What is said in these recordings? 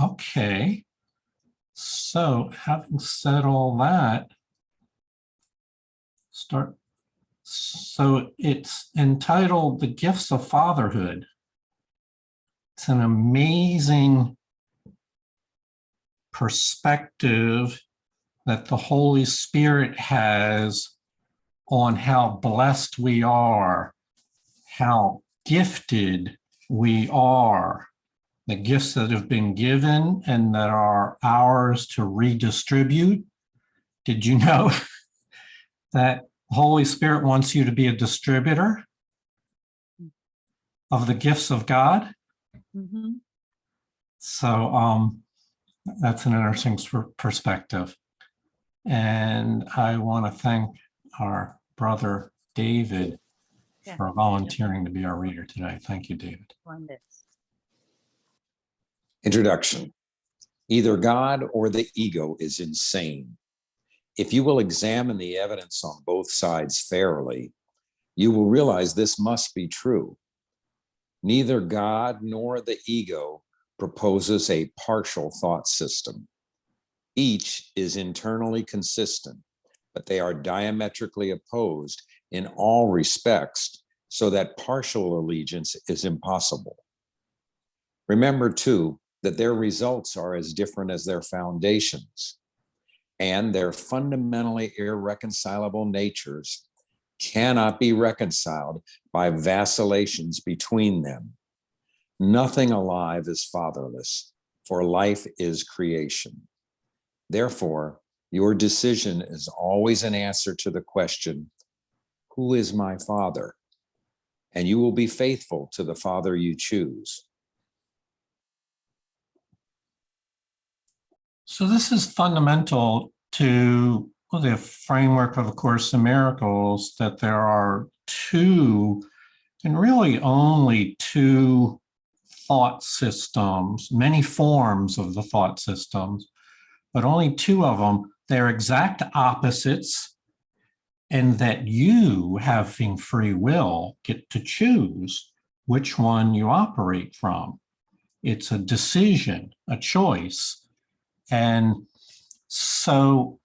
Okay. So having said all that, start. So it's entitled The Gifts of Fatherhood. It's an amazing perspective that the Holy Spirit has on how blessed we are, how gifted we are, the gifts that have been given and that are ours to redistribute. Did you know that the Holy Spirit wants you to be a distributor of the gifts of God? Mm-hmm. So that's an interesting perspective. And I want to thank our brother David for volunteering to be our reader today. Thank you, David. Introduction. Either God or the ego is insane. If you will examine the evidence on both sides fairly, you will realize this must be true. Neither God nor the ego proposes a partial thought system. Each is internally consistent, but they are diametrically opposed in all respects, so that partial allegiance is impossible. Remember, too, that their results are as different as their foundations, and their fundamentally irreconcilable natures cannot be reconciled by vacillations between them. Nothing alive is fatherless, for life is creation. Therefore, your decision is always an answer to the question, who is my father? And you will be faithful to the father you choose. So this is fundamental to the framework of A Course in Miracles, that there are two, and really only two, thought systems, many forms of the thought systems, but only two of them. They're exact opposites, and that you, having free will, get to choose which one you operate from. It's a decision, a choice. And so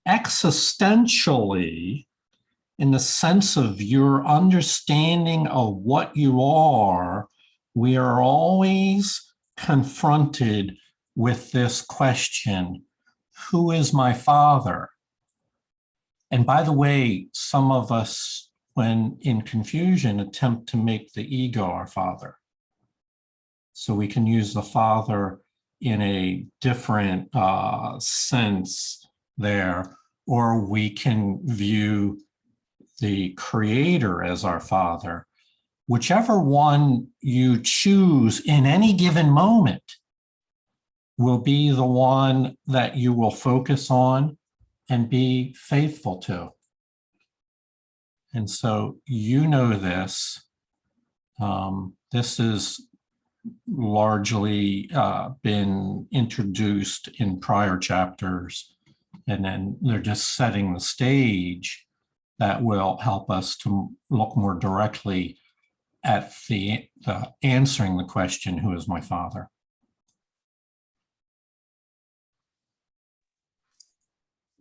existentially, in the sense of your understanding of what you are, we are always confronted with this question, who is my father? And by the way, some of us, when in confusion, attempt to make the ego our father. So we can use the father in a different sense there, or we can view the creator as our father. Whichever one you choose in any given moment will be the one that you will focus on and be faithful to. And so you know this. This is largely been introduced in prior chapters, and then they're just setting the stage that will help us to look more directly at the answering the question, who is my father?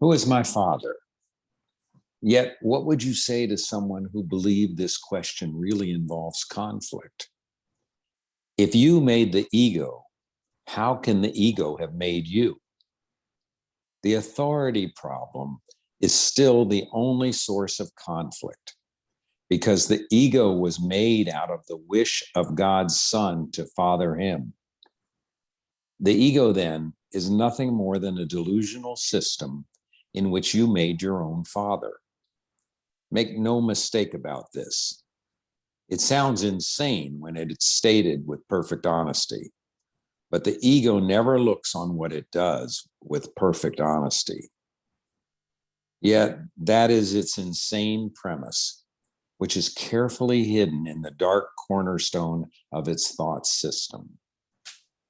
Who is my father? Yet, what would you say to someone who believed this question really involves conflict? If you made the ego, how can the ego have made you? The authority problem is still the only source of conflict, because the ego was made out of the wish of God's Son to father him. The ego, then, is nothing more than a delusional system in which you made your own father. Make no mistake about this. It sounds insane when it's stated with perfect honesty, but the ego never looks on what it does with perfect honesty. Yet that is its insane premise, which is carefully hidden in the dark cornerstone of its thought system.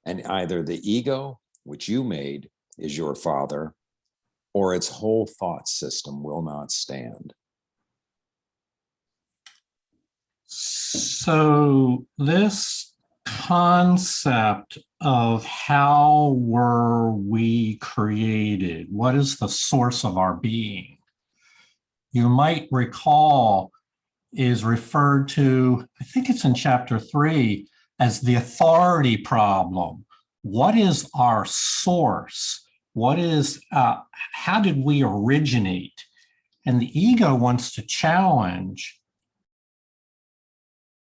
And either the ego, which you made, is your father, or its whole thought system will not stand. So this concept of how were we created? What is the source of our being? You might recall is referred to, I think it's in chapter 3, as the authority problem. What is our source? What is, how did we originate? And the ego wants to challenge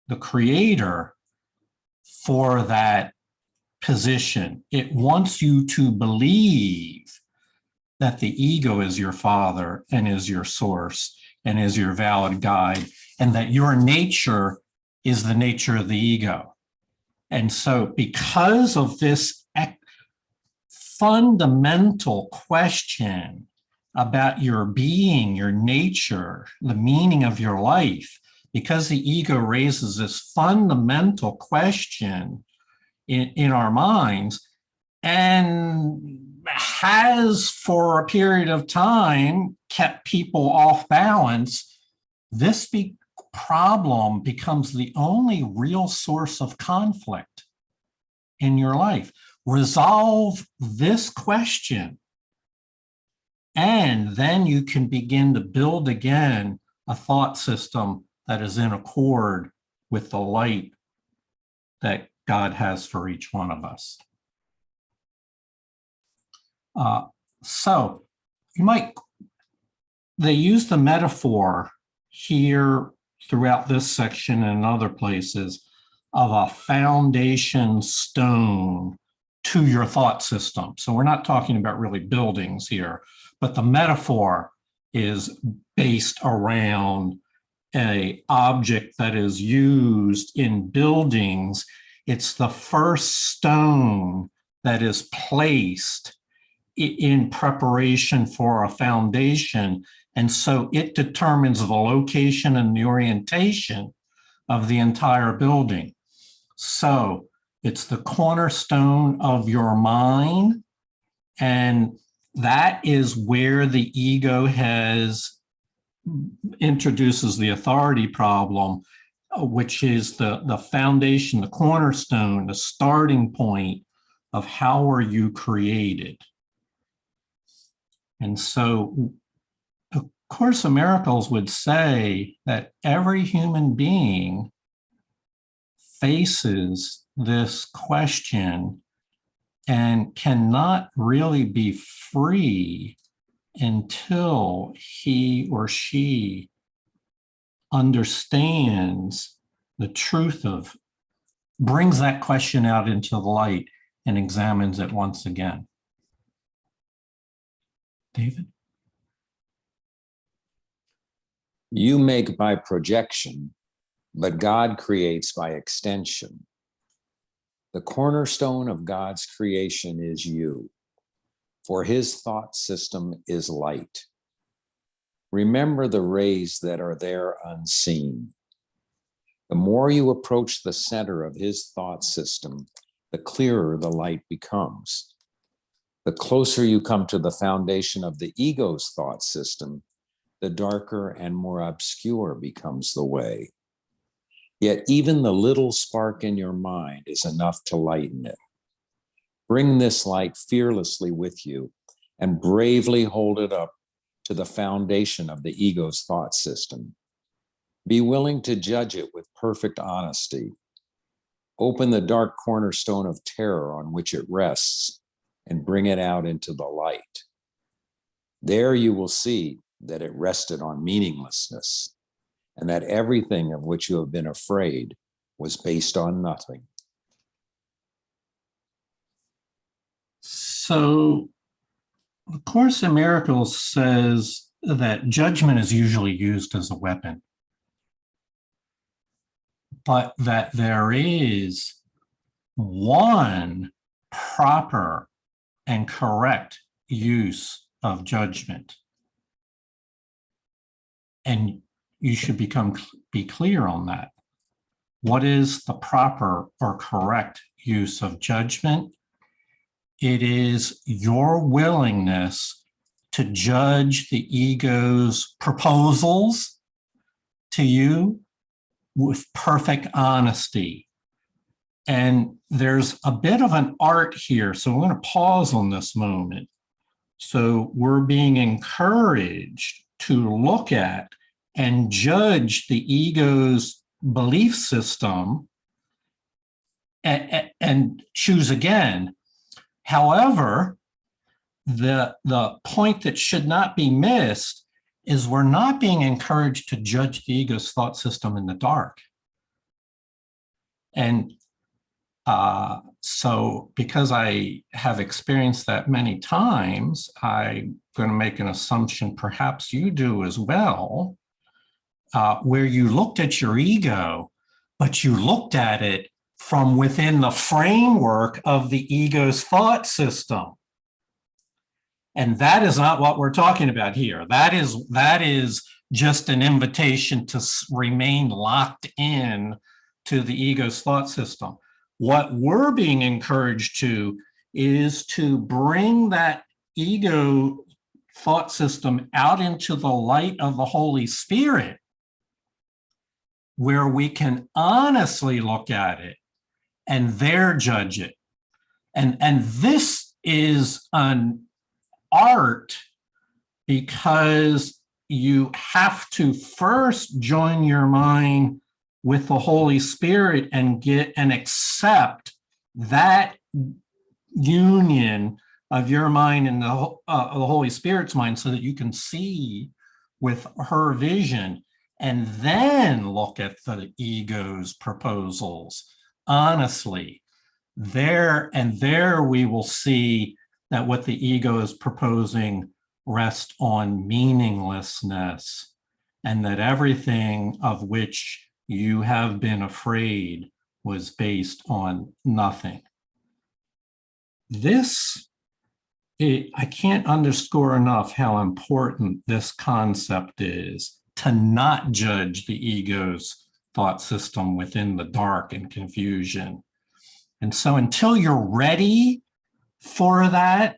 the creator for that position. It wants you to believe that the ego is your father and is your source and is your valid guide, and that your nature is the nature of the ego. And so because of this fundamental question about your being, your nature, the meaning of your life, because the ego raises this fundamental question in our minds and has for a period of time kept people off balance, this problem becomes the only real source of conflict in your life. Resolve this question, and then you can begin to build again a thought system that is in accord with the light that God has for each one of us. So you might, they use the metaphor here throughout this section and other places of a foundation stone to your thought system. So we're not talking about really buildings here, but the metaphor is based around an object that is used in buildings. It's the first stone that is placed in preparation for a foundation. And so it determines the location and the orientation of the entire building. So it's the cornerstone of your mind. And that is where the ego introduces the authority problem, which is the foundation, the cornerstone, the starting point of how are you created. And so A Course in Miracles would say that every human being faces this question and cannot really be free until he or she understands the truth of, brings that question out into the light and examines it once again. David? You make by projection, but God creates by extension. The cornerstone of God's creation is you, for his thought system is light. Remember the rays that are there unseen. The more you approach the center of his thought system, the clearer the light becomes. The closer you come to the foundation of the ego's thought system, the darker and more obscure becomes the way. Yet even the little spark in your mind is enough to lighten it. Bring this light fearlessly with you and bravely hold it up to the foundation of the ego's thought system. Be willing to judge it with perfect honesty. Open the dark cornerstone of terror on which it rests and bring it out into the light. There you will see that it rested on meaninglessness, and that everything of which you have been afraid was based on nothing. So, A Course in Miracles says that judgment is usually used as a weapon, but that there is one proper and correct use of judgment. And you should be clear on that. What is the proper or correct use of judgment? It is your willingness to judge the ego's proposals to you with perfect honesty And there's a bit of an art here. So I'm going to pause on this moment. So we're being encouraged to look at and judge the ego's belief system and choose again. However, the point that should not be missed is we're not being encouraged to judge the ego's thought system in the dark. And so because I have experienced that many times, I'm going to make an assumption, perhaps you do as well, where you looked at your ego, but you looked at it from within the framework of the ego's thought system. And that is not what we're talking about here. That is just an invitation to remain locked in to the ego's thought system. What we're being encouraged to is to bring that ego thought system out into the light of the Holy Spirit, where we can honestly look at it and there judge it. And this is an art, because you have to first join your mind with the Holy Spirit and get and accept that union of your mind and the Holy Spirit's mind, so that you can see with her vision, and then look at the ego's proposals honestly. There we will see that what the ego is proposing rests on meaninglessness, and that everything of which you have been afraid was based on nothing. I can't underscore enough how important this concept is, to not judge the ego's thought system within the dark and confusion. And so until you're ready for that,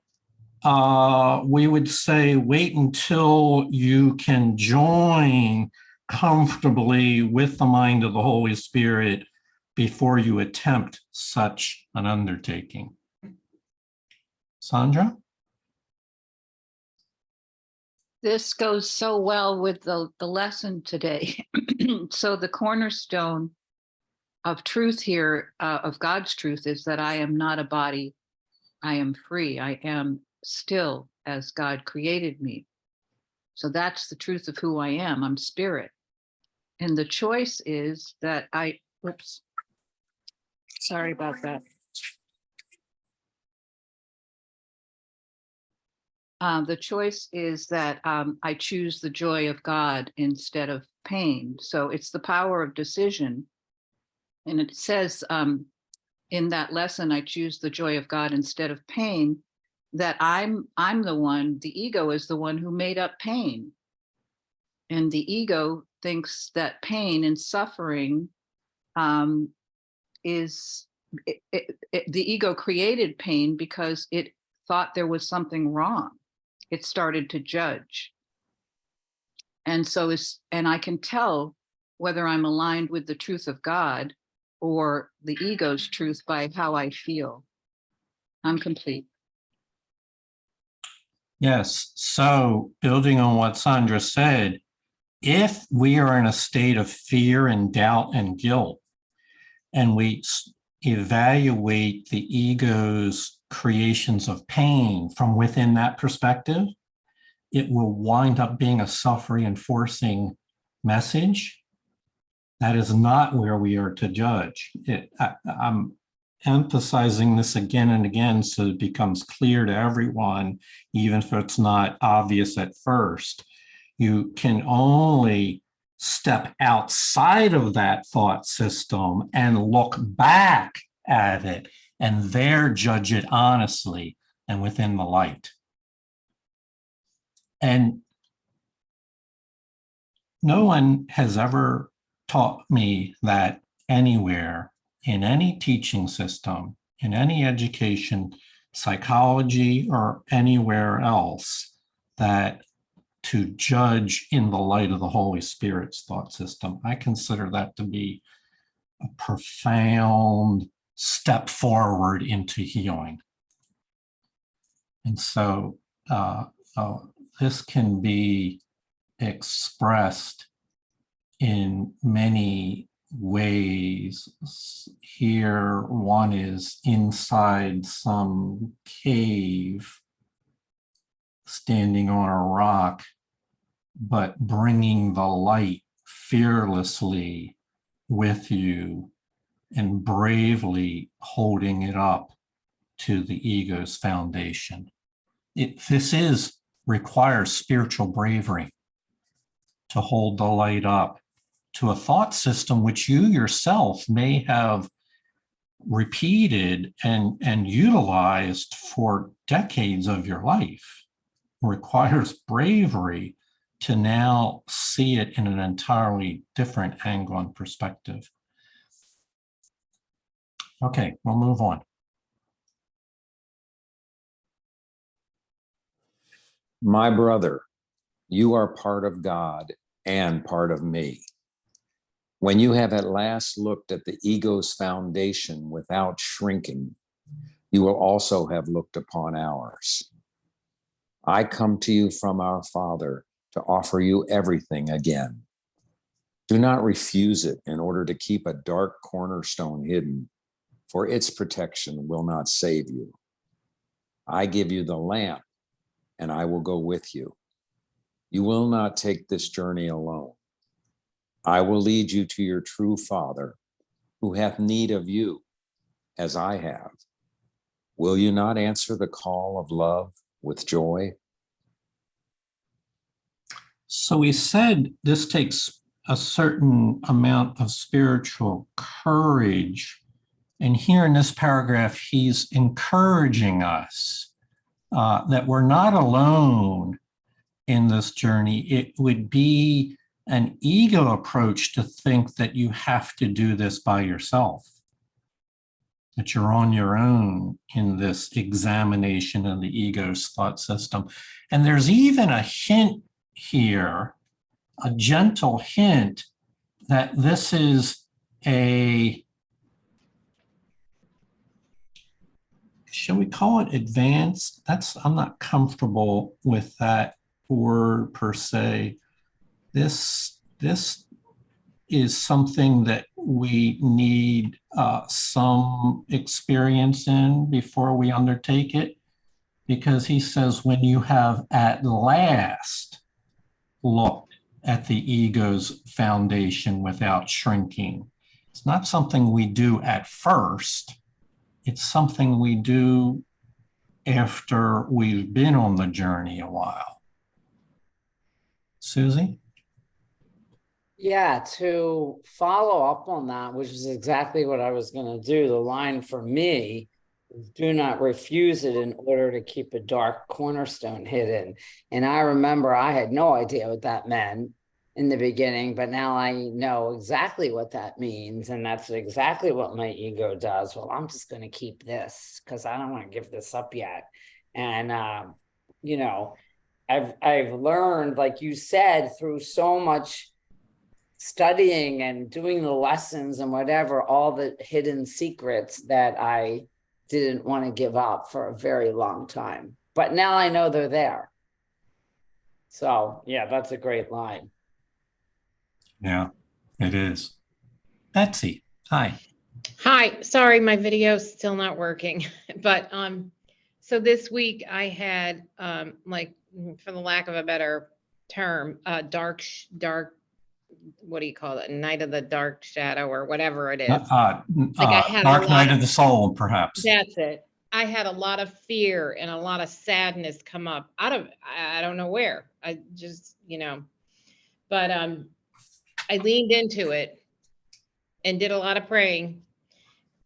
we would say wait until you can join comfortably with the mind of the Holy Spirit before you attempt such an undertaking. Sandra? This goes so well with the lesson today. So the cornerstone of truth here, of God's truth, is that I am not a body. I am free. I am still as God created me. So that's the truth of who I am. I'm spirit. And the choice is that sorry about that. The choice is that I choose the joy of God instead of pain. So it's the power of decision. And it says in that lesson, I choose the joy of God instead of pain, that I'm the one, the ego is the one who made up pain. And the ego thinks that pain and suffering the ego created pain because it thought there was something wrong. It started to judge. And so I can tell whether I'm aligned with the truth of God or the ego's truth by how I feel. I'm complete. Yes. So building on what Sandra said, if we are in a state of fear and doubt and guilt, and we evaluate the ego's creations of pain from within that perspective, it will wind up being a self-reinforcing message. That is not where we are to judge. I'm emphasizing this again and again so it becomes clear to everyone, even if it's not obvious at first. You can only step outside of that thought system and look back at it, and there judge it honestly and within the light. And no one has ever taught me that anywhere in any teaching system, in any education, psychology, or anywhere else, that to judge in the light of the Holy Spirit's thought system. I consider that to be a profound step forward into healing. And so this can be expressed in many ways. Here, one is inside some cave, standing on a rock, but bringing the light fearlessly with you and bravely holding it up to the ego's foundation. This requires spiritual bravery to hold the light up to a thought system which you yourself may have repeated and utilized for decades of your life. It requires bravery to now see it in an entirely different angle and perspective. Okay, we'll move on. My brother, you are part of God and part of me. When you have at last looked at the ego's foundation without shrinking, you will also have looked upon ours. I come to you from our Father to offer you everything again. Do not refuse it in order to keep a dark cornerstone hidden, for its protection will not save you. I give you the lamp, and I will go with you. You will not take this journey alone. I will lead you to your true Father, who hath need of you, as I have. Will you not answer the call of love with joy? So we said this takes a certain amount of spiritual courage. And here in this paragraph, he's encouraging us that we're not alone in this journey. It would be an ego approach to think that you have to do this by yourself, that you're on your own in this examination of the ego's thought system. And there's even a hint here, a gentle hint, that this is shall we call it advanced? I'm not comfortable with that word per se. This is something that we need some experience in before we undertake it, because he says, when you have at last looked at the ego's foundation without shrinking. It's not something we do at first. It's something we do after we've been on the journey a while. Susie? Yeah, to follow up on that, which is exactly what I was going to do. The line for me is, do not refuse it in order to keep a dark cornerstone hidden. And I remember I had no idea what that meant in the beginning, but now I know exactly what that means. And that's exactly what my ego does. Well, I'm just going to keep this because I don't want to give this up yet. And, you know, I've learned, like you said, through so much studying and doing the lessons and whatever, all the hidden secrets that I didn't want to give up for a very long time. But now I know they're there. So yeah, that's a great line. Yeah, it is. Betsy, hi. Hi, sorry, my video's still not working, but so this week I had like, for the lack of a better term, dark, what do you call it? Night of the dark shadow or whatever it is. I had Dark Night of the Soul, perhaps. That's it. I had a lot of fear and a lot of sadness come up out of, I don't know where. I just, but I leaned into it and did a lot of praying.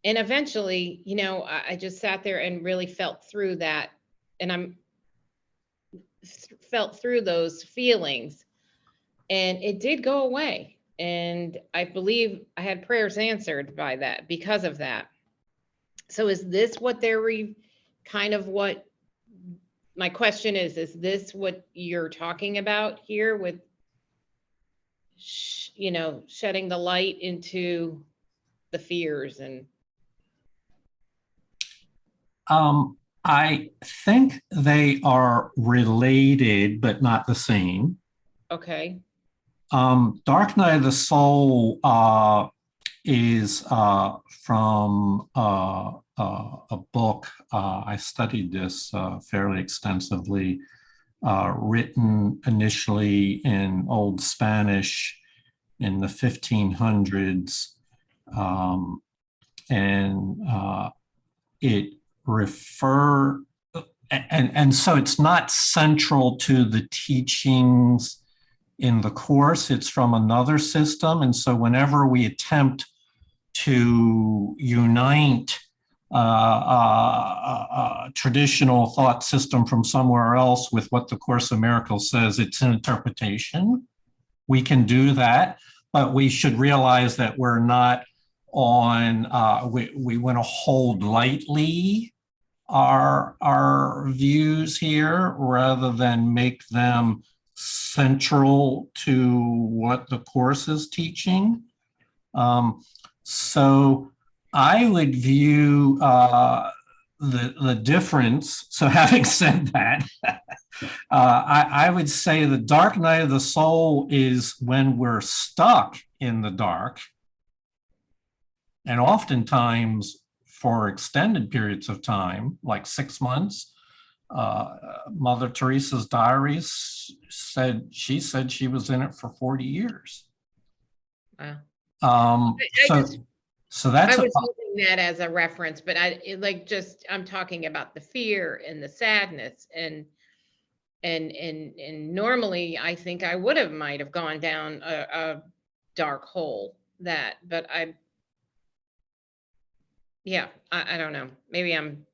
And eventually, I just sat there and really felt through that. And felt through those feelings, and it did go away. And I believe I had prayers answered by that, because of that. So is this what what my question is this what you're talking about here with, shedding the light into the fears? And I think they are related, but not the same. Okay. Dark Night of the Soul is from a book. I studied this fairly extensively, written initially in Old Spanish in the 1500s. And it refer, and so it's not central to the teachings in the course, it's from another system. And so whenever we attempt to unite a traditional thought system from somewhere else with what the Course of Miracles says, it's an interpretation. We can do that, but we should realize that we're not on, we want to hold lightly our views here rather than make them central to what the course is teaching. So I would view the difference. So having said that, I would say the dark night of the soul is when we're stuck in the dark, and oftentimes for extended periods of time, like 6 months. Mother Teresa's diaries said she was in it for 40 years. Wow. So that's I was using that as a reference, but I'm talking about the fear and the sadness and normally I think I might have gone down a dark hole but I don't know. Maybe I'm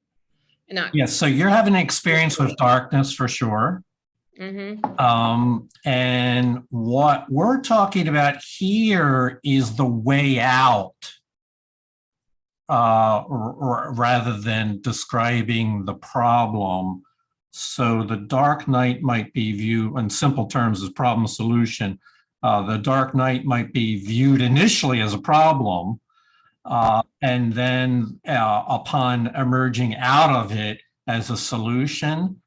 not. Yeah, so you're having an experience with darkness for sure. Mm-hmm. And what we're talking about here is the way out, or rather than describing the problem. So the dark night might be viewed in simple terms as problem solution. The dark night might be viewed initially as a problem, and then upon emerging out of it as a solution.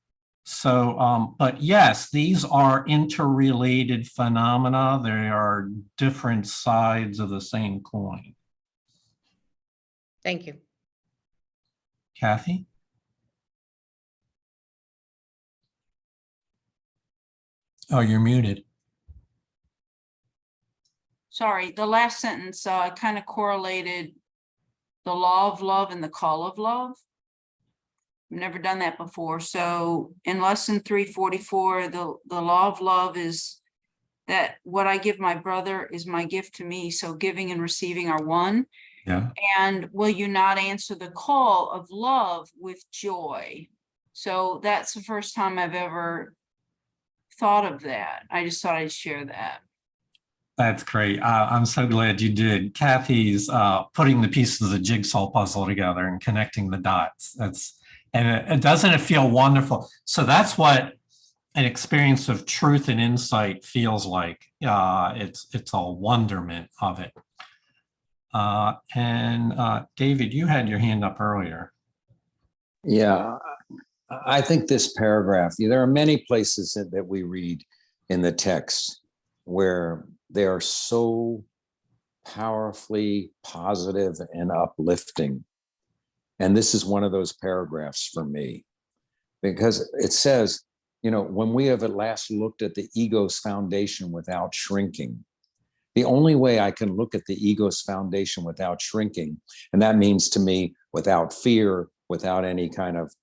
So, but yes, these are interrelated phenomena. They are different sides of the same coin. Thank you. Kathy? Oh, you're muted. Sorry, the last sentence, I kind of correlated the law of love and the call of love. I've never done that before. So in lesson 344, the law of love is that what I give my brother is my gift to me. So giving and receiving are one. Yeah. And will you not answer the call of love with joy? So that's the first time I've ever thought of that. I just thought I'd share that. That's great. I'm so glad you did. Kathy's putting the pieces of the jigsaw puzzle together and connecting the dots. And doesn't it feel wonderful? So that's what an experience of truth and insight feels like. It's a wonderment of it. And David, you had your hand up earlier. Yeah, I think this paragraph, there are many places that we read in the text where they are so powerfully positive and uplifting. And this is one of those paragraphs for me, because it says, when we have at last looked at the ego's foundation without shrinking, the only way I can look at the ego's foundation without shrinking, and that means to me without fear, without any kind of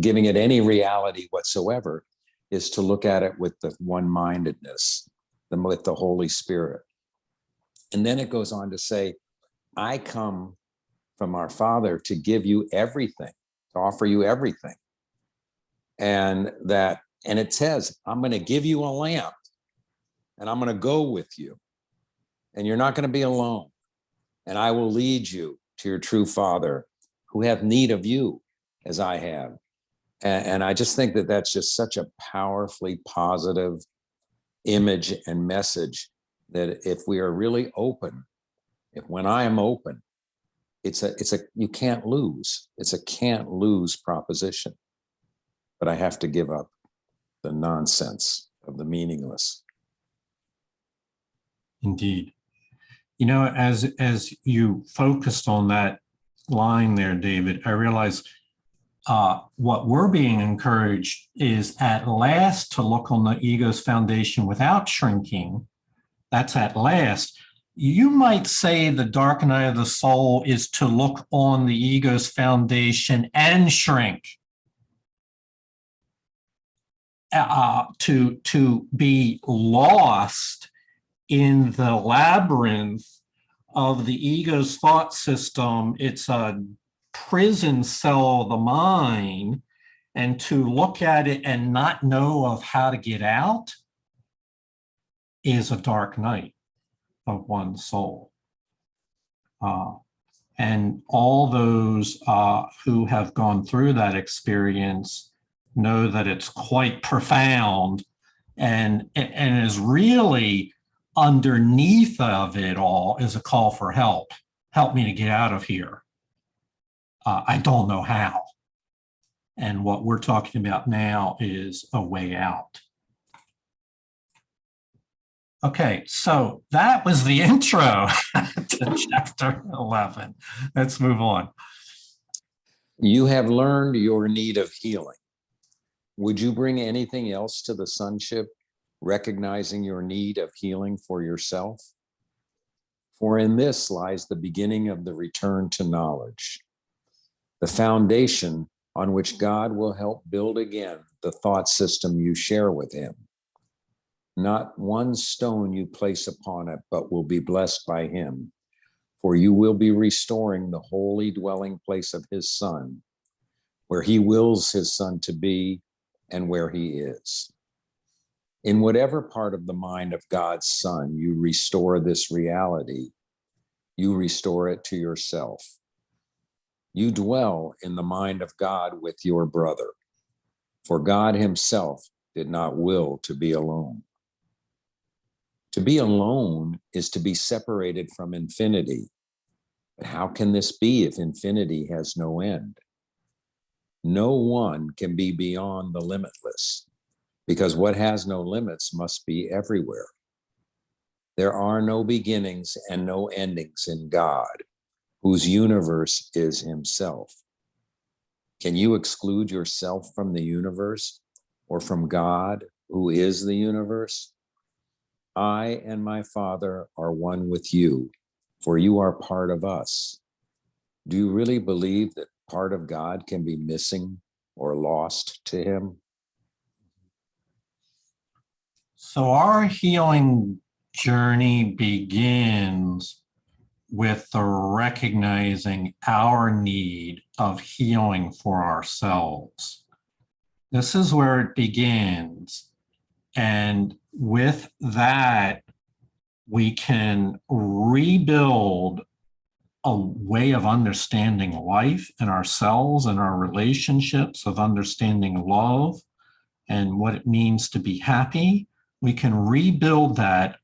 giving it any reality whatsoever, is to look at it with the one-mindedness, with the Holy Spirit. And then it goes on to say, I come from our Father to give you everything, to offer you everything. And it says, I'm going to give you a lamp and I'm going to go with you and you're not going to be alone. And I will lead you to your true Father who have need of you as I have. And I just think that that's just such a powerfully positive image and message that if we are really open, when I am open, you can't lose. It's a can't lose proposition. But I have to give up the nonsense of the meaningless. Indeed. You know, as you focused on that line there, David, I realized what we're being encouraged is at last to look on the ego's foundation without shrinking. That's at last. You might say the dark night of the soul is to look on the ego's foundation and shrink. To be lost in the labyrinth of the ego's thought system. It's a prison cell of the mind, and to look at it and not know of how to get out is a dark night of one's soul. And all those who have gone through that experience know that it's quite profound and is really underneath of it all is a call for help. Help me to get out of here. I don't know how. And what we're talking about now is a way out. Okay, so that was the intro to chapter 11. Let's move on. You have learned your need of healing. Would you bring anything else to the sonship, recognizing your need of healing for yourself? For in this lies the beginning of the return to knowledge, the foundation on which God will help build again the thought system you share with him. Not one stone you place upon it, but will be blessed by him, for you will be restoring the holy dwelling place of his Son, where he wills his Son to be and where he is. In whatever part of the mind of God's Son you restore this reality, you restore it to yourself. You dwell in the mind of God with your brother, for God himself did not will to be alone. To be alone is to be separated from infinity. But how can this be if infinity has no end? No one can be beyond the limitless, because what has no limits must be everywhere. There are no beginnings and no endings in God, whose universe is himself. Can you exclude yourself from the universe or from God, who is the universe? I and my Father are one with you, for you are part of us. Do you really believe that part of God can be missing or lost to him? So our healing journey begins with the recognizing our need of healing for ourselves. This is where it begins. And with that, we can rebuild a way of understanding life and ourselves and our relationships, of understanding love and what it means to be happy. We can rebuild that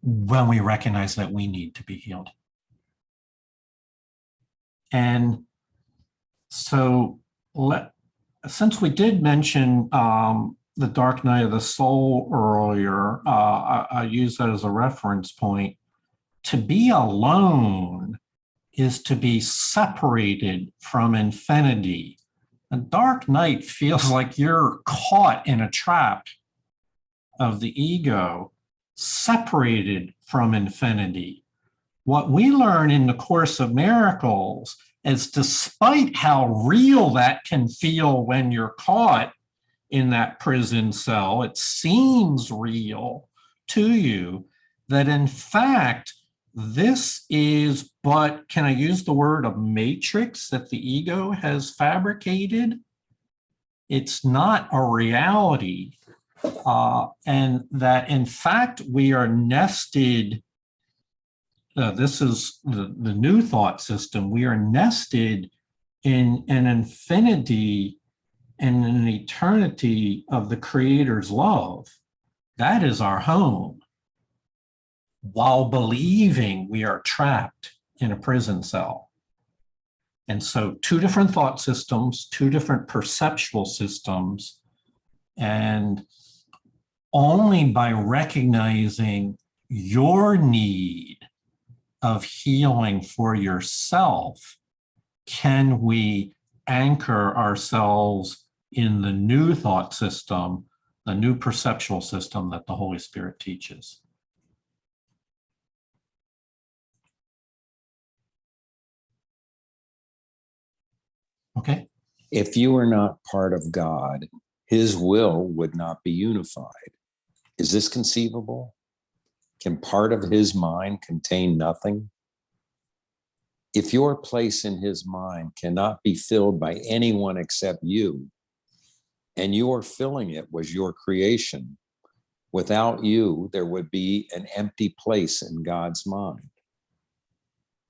when we recognize that we need to be healed. And so since we did mention the dark night of the soul earlier, I use that as a reference point. To be alone is to be separated from infinity. A dark night feels like you're caught in a trap of the ego, separated from infinity. What we learn in the Course of Miracles is, despite how real that can feel when you're caught in that prison cell, it seems real to you, that in fact, this is but, can I use the word, a matrix that the ego has fabricated? It's not a reality. And that in fact, we are nested. This is the new thought system. We are nested in an infinity and an eternity of the Creator's love. That is our home, while believing we are trapped in a prison cell. And so two different thought systems, two different perceptual systems, and only by recognizing your need of healing for yourself can we anchor ourselves in the new thought system, the new perceptual system that the Holy Spirit teaches. Okay? If you are not part of God, his will would not be unified. Is this conceivable? Can part of his mind contain nothing? If your place in his mind cannot be filled by anyone except you, and your filling it was your creation, without you, there would be an empty place in God's mind.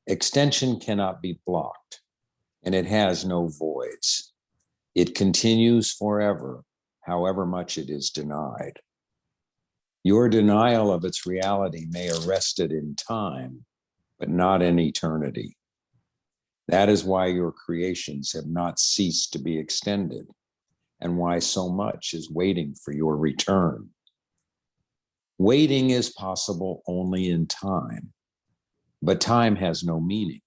Extension cannot be blocked, and it has no voids. It continues forever, however much it is denied. Your denial of its reality may arrest it in time, but not in eternity. That is why your creations have not ceased to be extended, and why so much is waiting for your return. Waiting is possible only in time, but time has no meaning.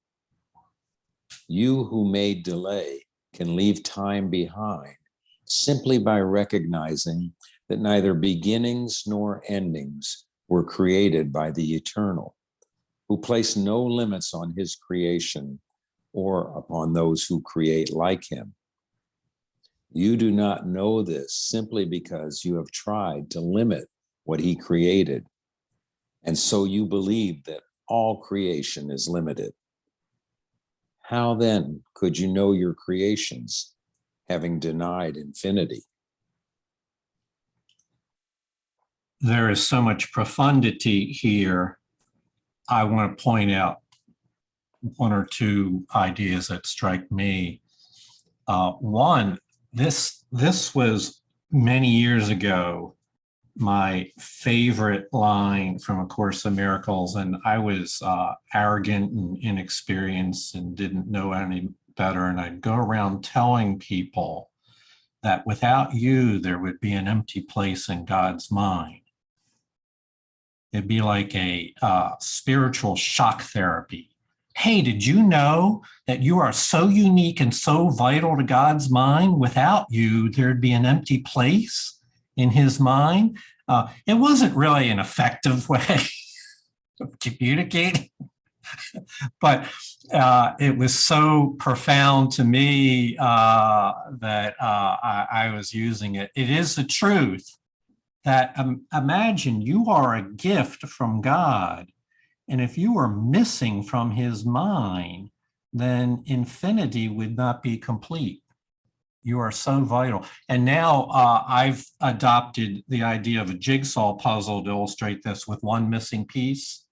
You who made delay can leave time behind simply by recognizing that neither beginnings nor endings were created by the eternal, who placed no limits on his creation or upon those who create like him. You do not know this simply because you have tried to limit what he created, and so you believe that all creation is limited. How then could you know your creations, having denied infinity? There is so much profundity here. I want to point out one or two ideas that strike me. One, this was many years ago, my favorite line from A Course in Miracles, and I was arrogant and inexperienced and didn't know any better, and I'd go around telling people that without you, there would be an empty place in God's mind. It'd be like a spiritual shock therapy. Hey, did you know that you are so unique and so vital to God's mind? Without you, there'd be an empty place in his mind. It wasn't really an effective way of communicating, but it was so profound to me that I was using it. It is the truth that imagine you are a gift from God. And if you are missing from his mind, then infinity would not be complete. You are so vital. And now I've adopted the idea of a jigsaw puzzle to illustrate this with one missing piece.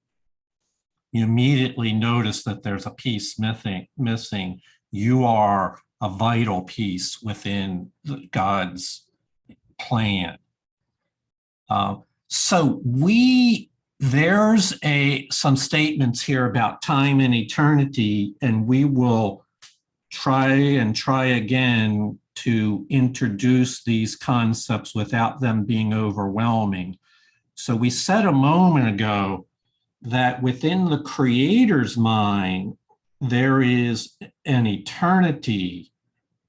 You immediately notice that there's a piece missing. You are a vital piece within God's plan. So there's some statements here about time and eternity, and we will try again to introduce these concepts without them being overwhelming. So we said a moment ago that within the Creator's mind, there is an eternity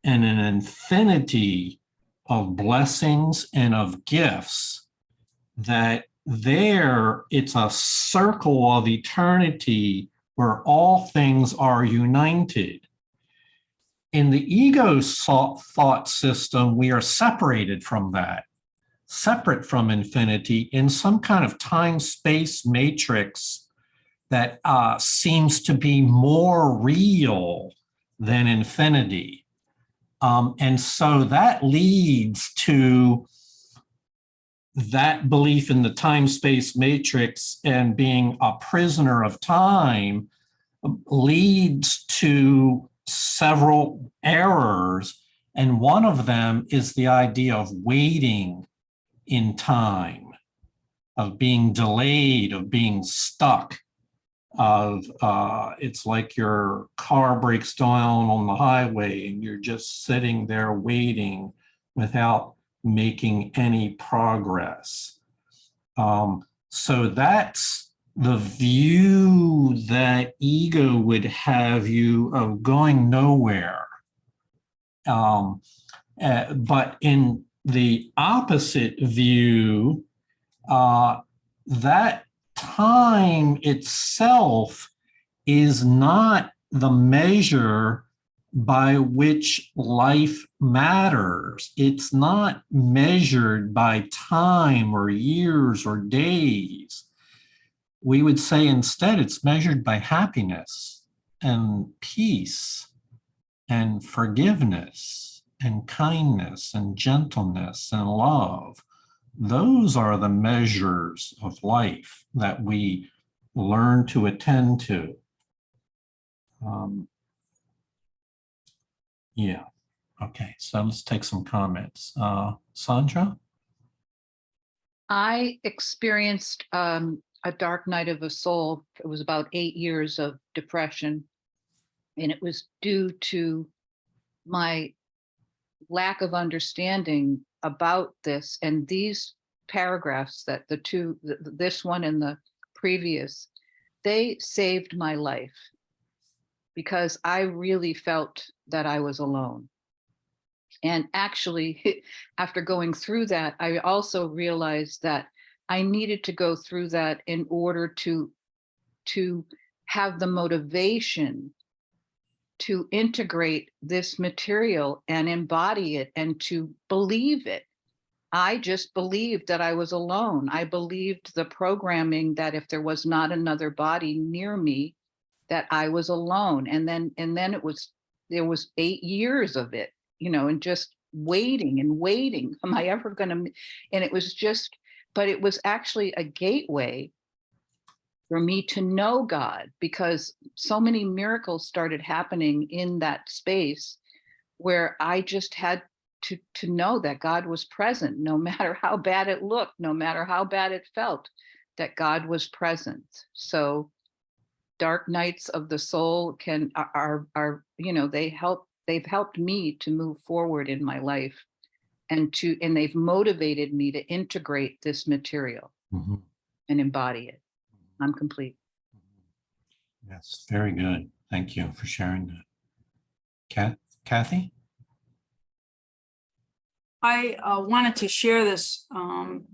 and an infinity of blessings and of gifts, that it's a circle of eternity where all things are united. In the ego's thought system, we are separated from that, separate from infinity in some kind of time-space matrix that seems to be more real than infinity. And so that leads to that belief in the time-space matrix and being a prisoner of time leads to several errors. And one of them is the idea of waiting in time, of being delayed, of being stuck. it's like your car breaks down on the highway and you're just sitting there waiting without making any progress. So that's the view that ego would have you of going nowhere. But in the opposite view, that time itself is not the measure by which life matters. It's not measured by time or years or days. We would say instead it's measured by happiness and peace and forgiveness and kindness and gentleness and love. Those are the measures of life that we learn to attend to. Yeah. Okay. So let's take some comments. Sandra? I experienced a dark night of the soul. It was about 8 years of depression, and it was due to my lack of understanding about this. And these paragraphs, that this one and the previous, they saved my life, because I really felt that I was alone. And actually, after going through that, I also realized that I needed to go through that in order to have the motivation to integrate this material and embody it and to believe it. I just believed that I was alone. I believed the programming that if there was not another body near me, that I was alone. And then there was 8 years of it, and just waiting and waiting. Am I ever going to? And it was just, but it was actually a gateway for me to know God, because so many miracles started happening in that space where I just had to know that God was present, no matter how bad it looked, no matter how bad it felt, that God was present. So dark nights of the soul are they've helped me to move forward in my life, and they've motivated me to integrate this material and embody it. I'm complete. Yes, very good. Thank you for sharing that. Kathy? I wanted to share this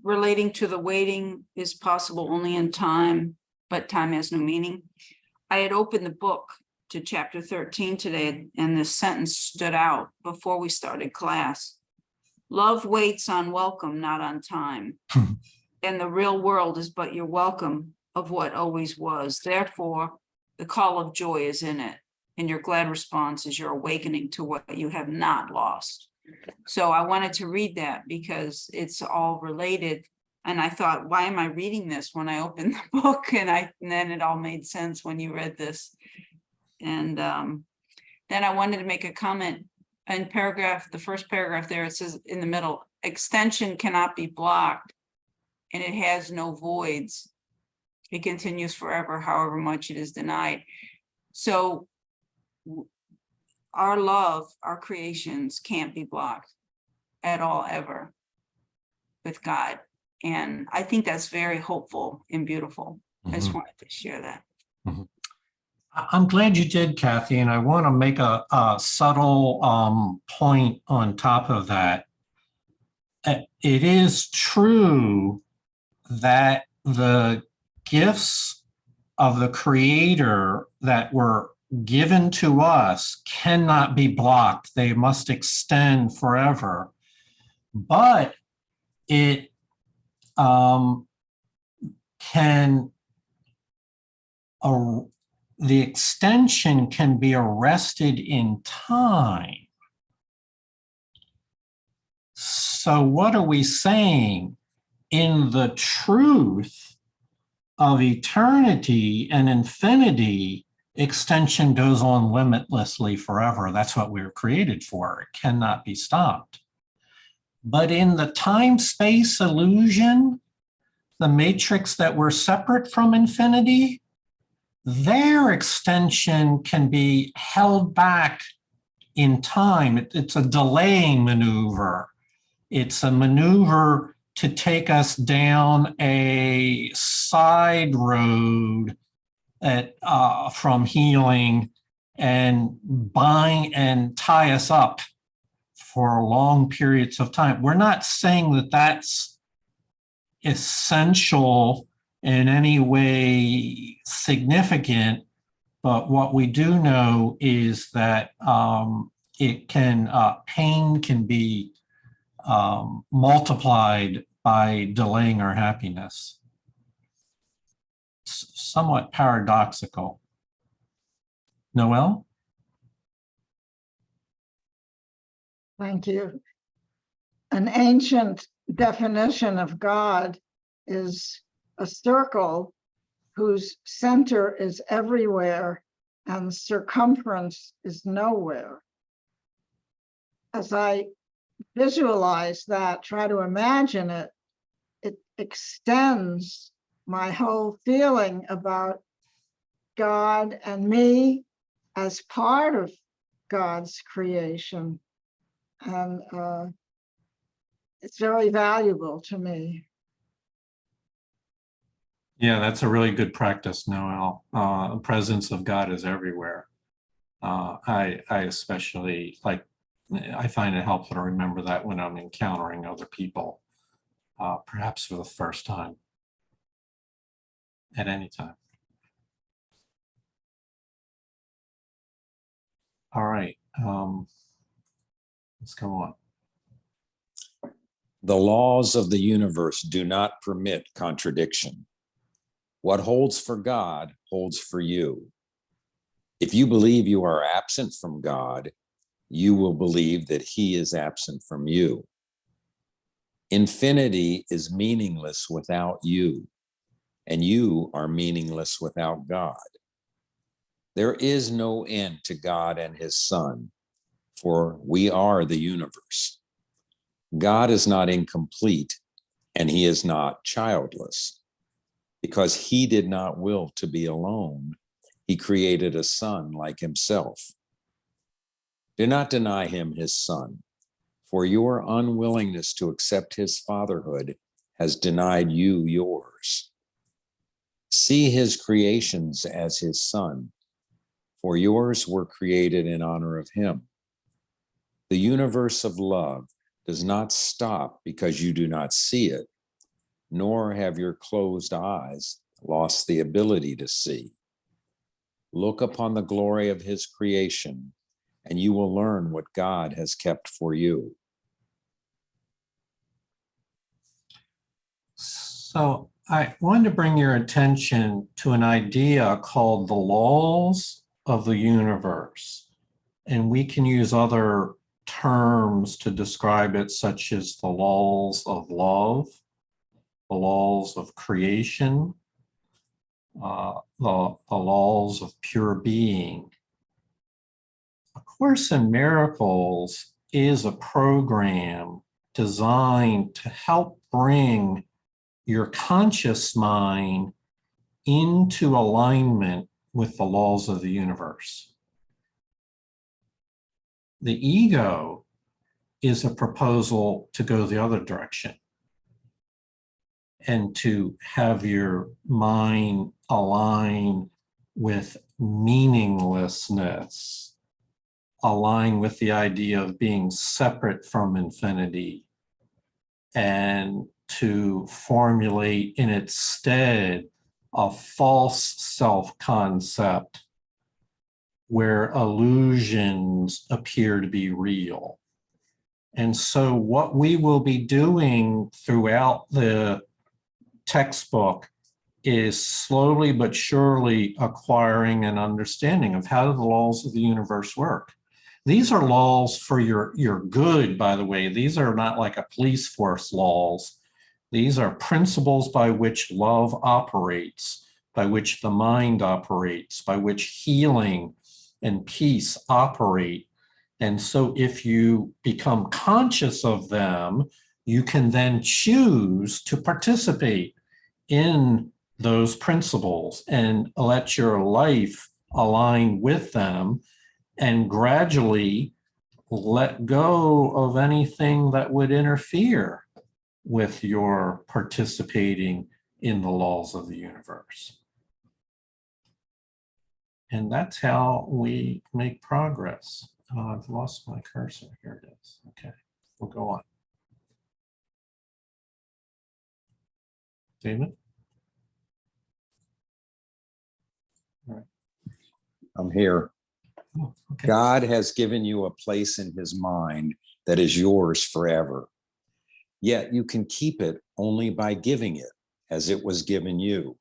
relating to the waiting is possible only in time, but time has no meaning. I had opened the book to chapter 13 today, and this sentence stood out before we started class. Love waits on welcome, not on time. And the real world is but your welcome of what always was. Therefore, the call of joy is in it, and your glad response is your awakening to what you have not lost. So I wanted to read that because it's all related. And I thought, why am I reading this when I opened the book? And then it all made sense when you read this. And then I wanted to make a comment in the first paragraph there, it says in the middle, extension cannot be blocked and it has no voids. It continues forever, however much it is denied. So our love, our creations can't be blocked at all, ever, with God. And I think that's very hopeful and beautiful. I just wanted to share that. I'm glad you did, Kathy, and I want to make a subtle point on top of that. It is true that the gifts of the Creator that were given to us cannot be blocked. They must extend forever. But it the extension can be arrested in time. So what are we saying? In the truth of eternity and infinity, extension goes on limitlessly forever. That's what we were created for. It cannot be stopped. But in the time-space illusion, the matrix that we're separate from infinity, their extension can be held back in time. It's a delaying maneuver. It's a maneuver to take us down a side road from healing and bind and tie us up for long periods of time. We're not saying that that's essential in any way significant, but what we do know is that pain can be multiplied by delaying our happiness. Somewhat paradoxical. Noel? Thank you. An ancient definition of God is a circle whose center is everywhere and circumference is nowhere. As I visualize that, try to imagine it, it extends my whole feeling about God and me as part of God's creation. And it's very valuable to me. Yeah, that's a really good practice, Noel. The presence of God is everywhere. I especially I find it helpful to remember that when I'm encountering other people, perhaps for the first time, at any time. All right, let's go on. The laws of the universe do not permit contradiction. What holds for God holds for you. If you believe you are absent from God, you will believe that he is absent from you. Infinity is meaningless without you, and you are meaningless without God. There is no end to God and his Son, for we are the universe. God is not incomplete, and he is not childless. Because he did not will to be alone, he created a son like himself. Do not deny him his son, for your unwillingness to accept his fatherhood has denied you yours. See his creations as his son, for yours were created in honor of him. The universe of love does not stop because you do not see it, nor have your closed eyes lost the ability to see. Look upon the glory of his creation, and you will learn what God has kept for you. So I wanted to bring your attention to an idea called the laws of the universe. And we can use other terms to describe it, such as the laws of love, the laws of creation, the laws of pure being. A Course in Miracles is a program designed to help bring your conscious mind into alignment with the laws of the universe. The ego is a proposal to go the other direction and to have your mind align with meaninglessness, align with the idea of being separate from infinity, and to formulate in its stead a false self-concept where illusions appear to be real. And so what we will be doing throughout the textbook is slowly but surely acquiring an understanding of how do the laws of the universe work. These are laws for your good, by the way. These are not like a police force laws. These are principles by which love operates, by which the mind operates, by which healing and peace operate. And so if you become conscious of them, you can then choose to participate in those principles and let your life align with them, and gradually let go of anything that would interfere with your participating in the laws of the universe. And that's how we make progress. I've lost my cursor. Here it is. Okay, we'll go on. David? All right. I'm here. Oh, okay. God has given you a place in his mind that is yours forever. Yet you can keep it only by giving it as it was given you.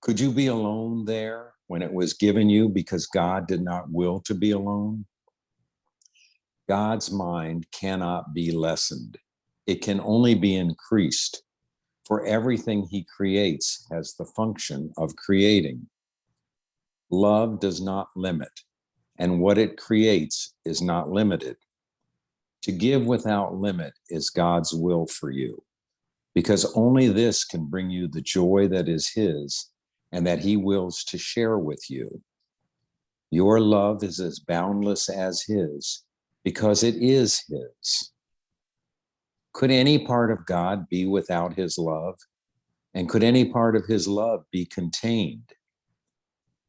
Could you be alone there when it was given you because God did not will to be alone? God's mind cannot be lessened. It can only be increased, for everything he creates has the function of creating. Love does not limit, and what it creates is not limited. To give without limit is God's will for you, because only this can bring you the joy that is his and that he wills to share with you. Your love is as boundless as his, because it is his. Could any part of God be without his love? And could any part of his love be contained?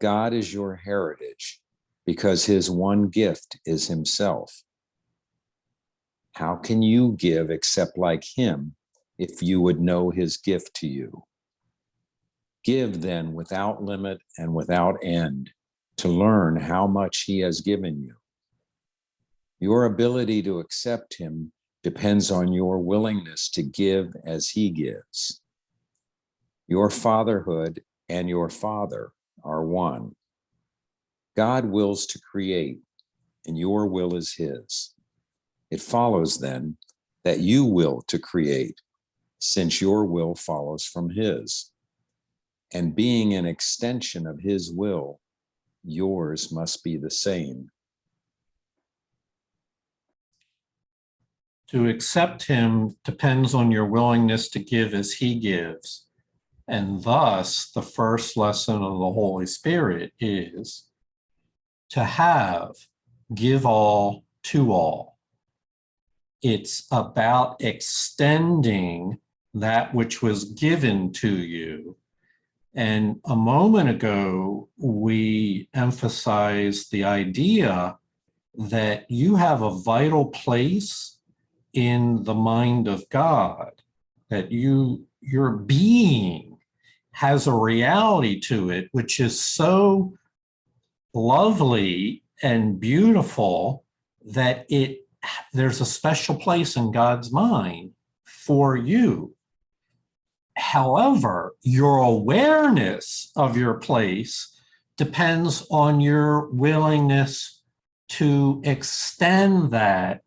God is your heritage, because his one gift is himself. How can you give except like him if you would know his gift to you? Give then without limit and without end to learn how much he has given you. Your ability to accept him depends on your willingness to give as he gives. Your fatherhood and your Father are one. God wills to create, and your will is his. It follows then that you will to create, since your will follows from his. And being an extension of his will, yours must be the same. To accept him depends on your willingness to give as he gives. And thus, the first lesson of the Holy Spirit is to have, give all to all. It's about extending that which was given to you. And a moment ago, we emphasized the idea that you have a vital place in the mind of God, that your being has a reality to it, which is so lovely and beautiful that there's a special place in God's mind for you. However, your awareness of your place depends on your willingness to extend that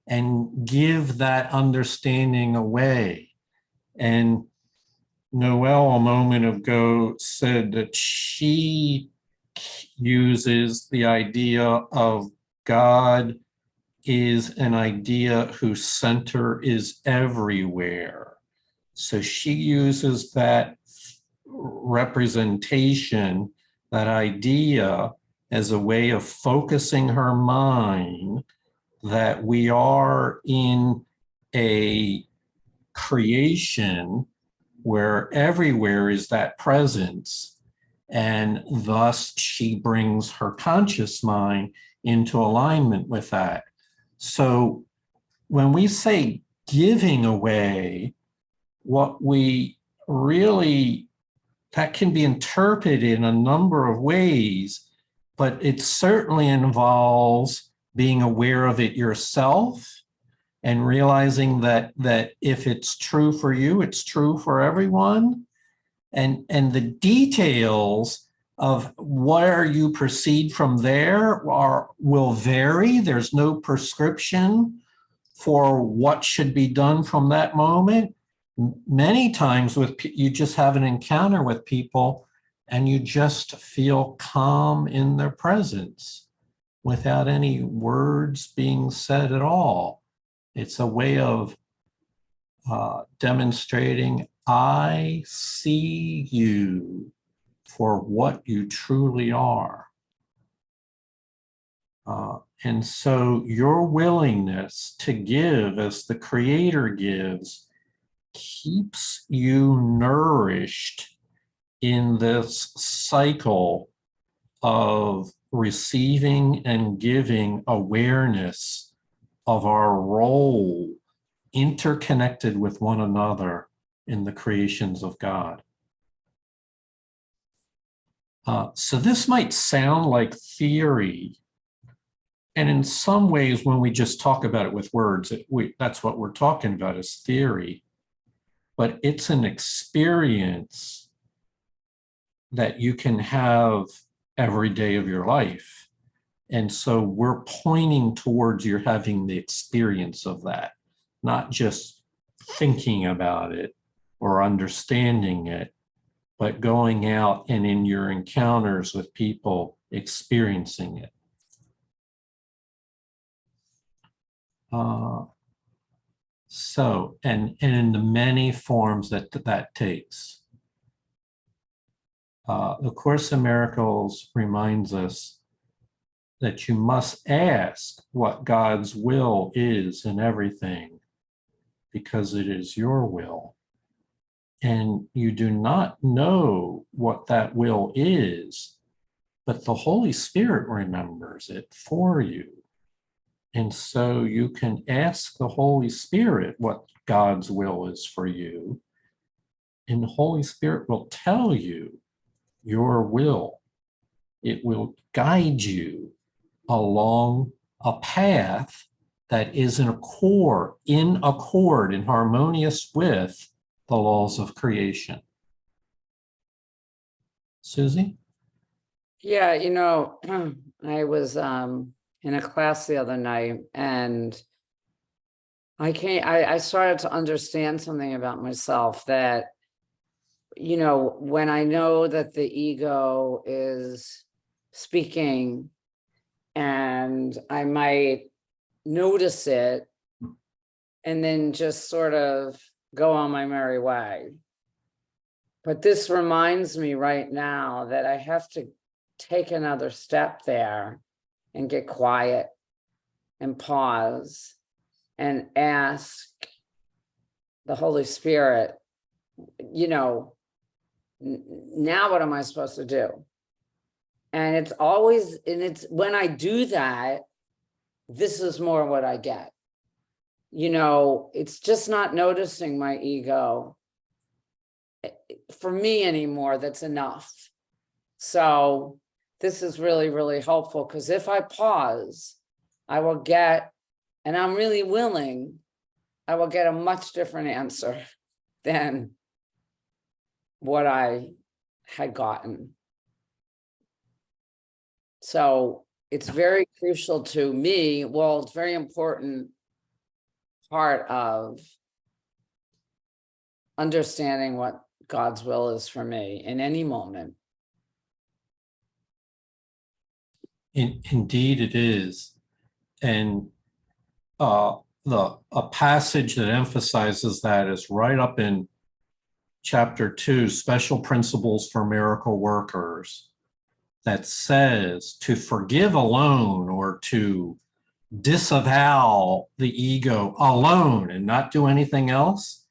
and give that understanding away. And Noelle a moment ago said that she uses the idea of God is an idea whose center is everywhere. So she uses that representation, that idea, as a way of focusing her mind that we are in a creation where everywhere is that presence, and thus she brings her conscious mind into alignment with that. So when we say giving away, what we really, that can be interpreted in a number of ways, but it certainly involves being aware of it yourself and realizing that if it's true for you, it's true for everyone. And the details of where you proceed from there will vary. There's no prescription for what should be done from that moment. Many times you just have an encounter with people and you just feel calm in their presence without any words being said at all. It's a way of demonstrating I see you for what you truly are. And so your willingness to give as the Creator gives keeps you nourished in this cycle of receiving and giving awareness of our role interconnected with one another in the creations of God. So this might sound like theory, and in some ways, when we just talk about it with words, that's what we're talking about is theory. But it's an experience that you can have every day of your life. And so we're pointing towards you having the experience of that, not just thinking about it or understanding it, but going out and in your encounters with people experiencing it. So, and in the many forms that takes. The Course in Miracles reminds us that you must ask what God's will is in everything, because it is your will. And you do not know what that will is, but the Holy Spirit remembers it for you. And so you can ask the Holy Spirit what God's will is for you, and the Holy Spirit will tell you your will. It will guide you along a path that is in accord, and harmonious with the laws of creation. Susie? Yeah, you know, I was in a class the other night, and I started to understand something about myself, that, you know, when I know that the ego is speaking and I might notice it and then just sort of go on my merry way. But this reminds me right now that I have to take another step there and get quiet and pause and ask the Holy Spirit, you know, now what am I supposed to do? And it's always, and it's when I do that, this is more what I get. You know, it's just not noticing my ego for me anymore. That's enough. So this is really, really helpful, because if I pause, I will get, and I'm really willing, I will get a much different answer than what I had gotten. So it's very crucial to me. Well, it's very important part of understanding what God's will is for me in any moment. Indeed it is. And a passage that emphasizes that is right up in chapter 2, Special Principles for Miracle Workers, that says to forgive alone, or to disavow the ego alone and not do anything else,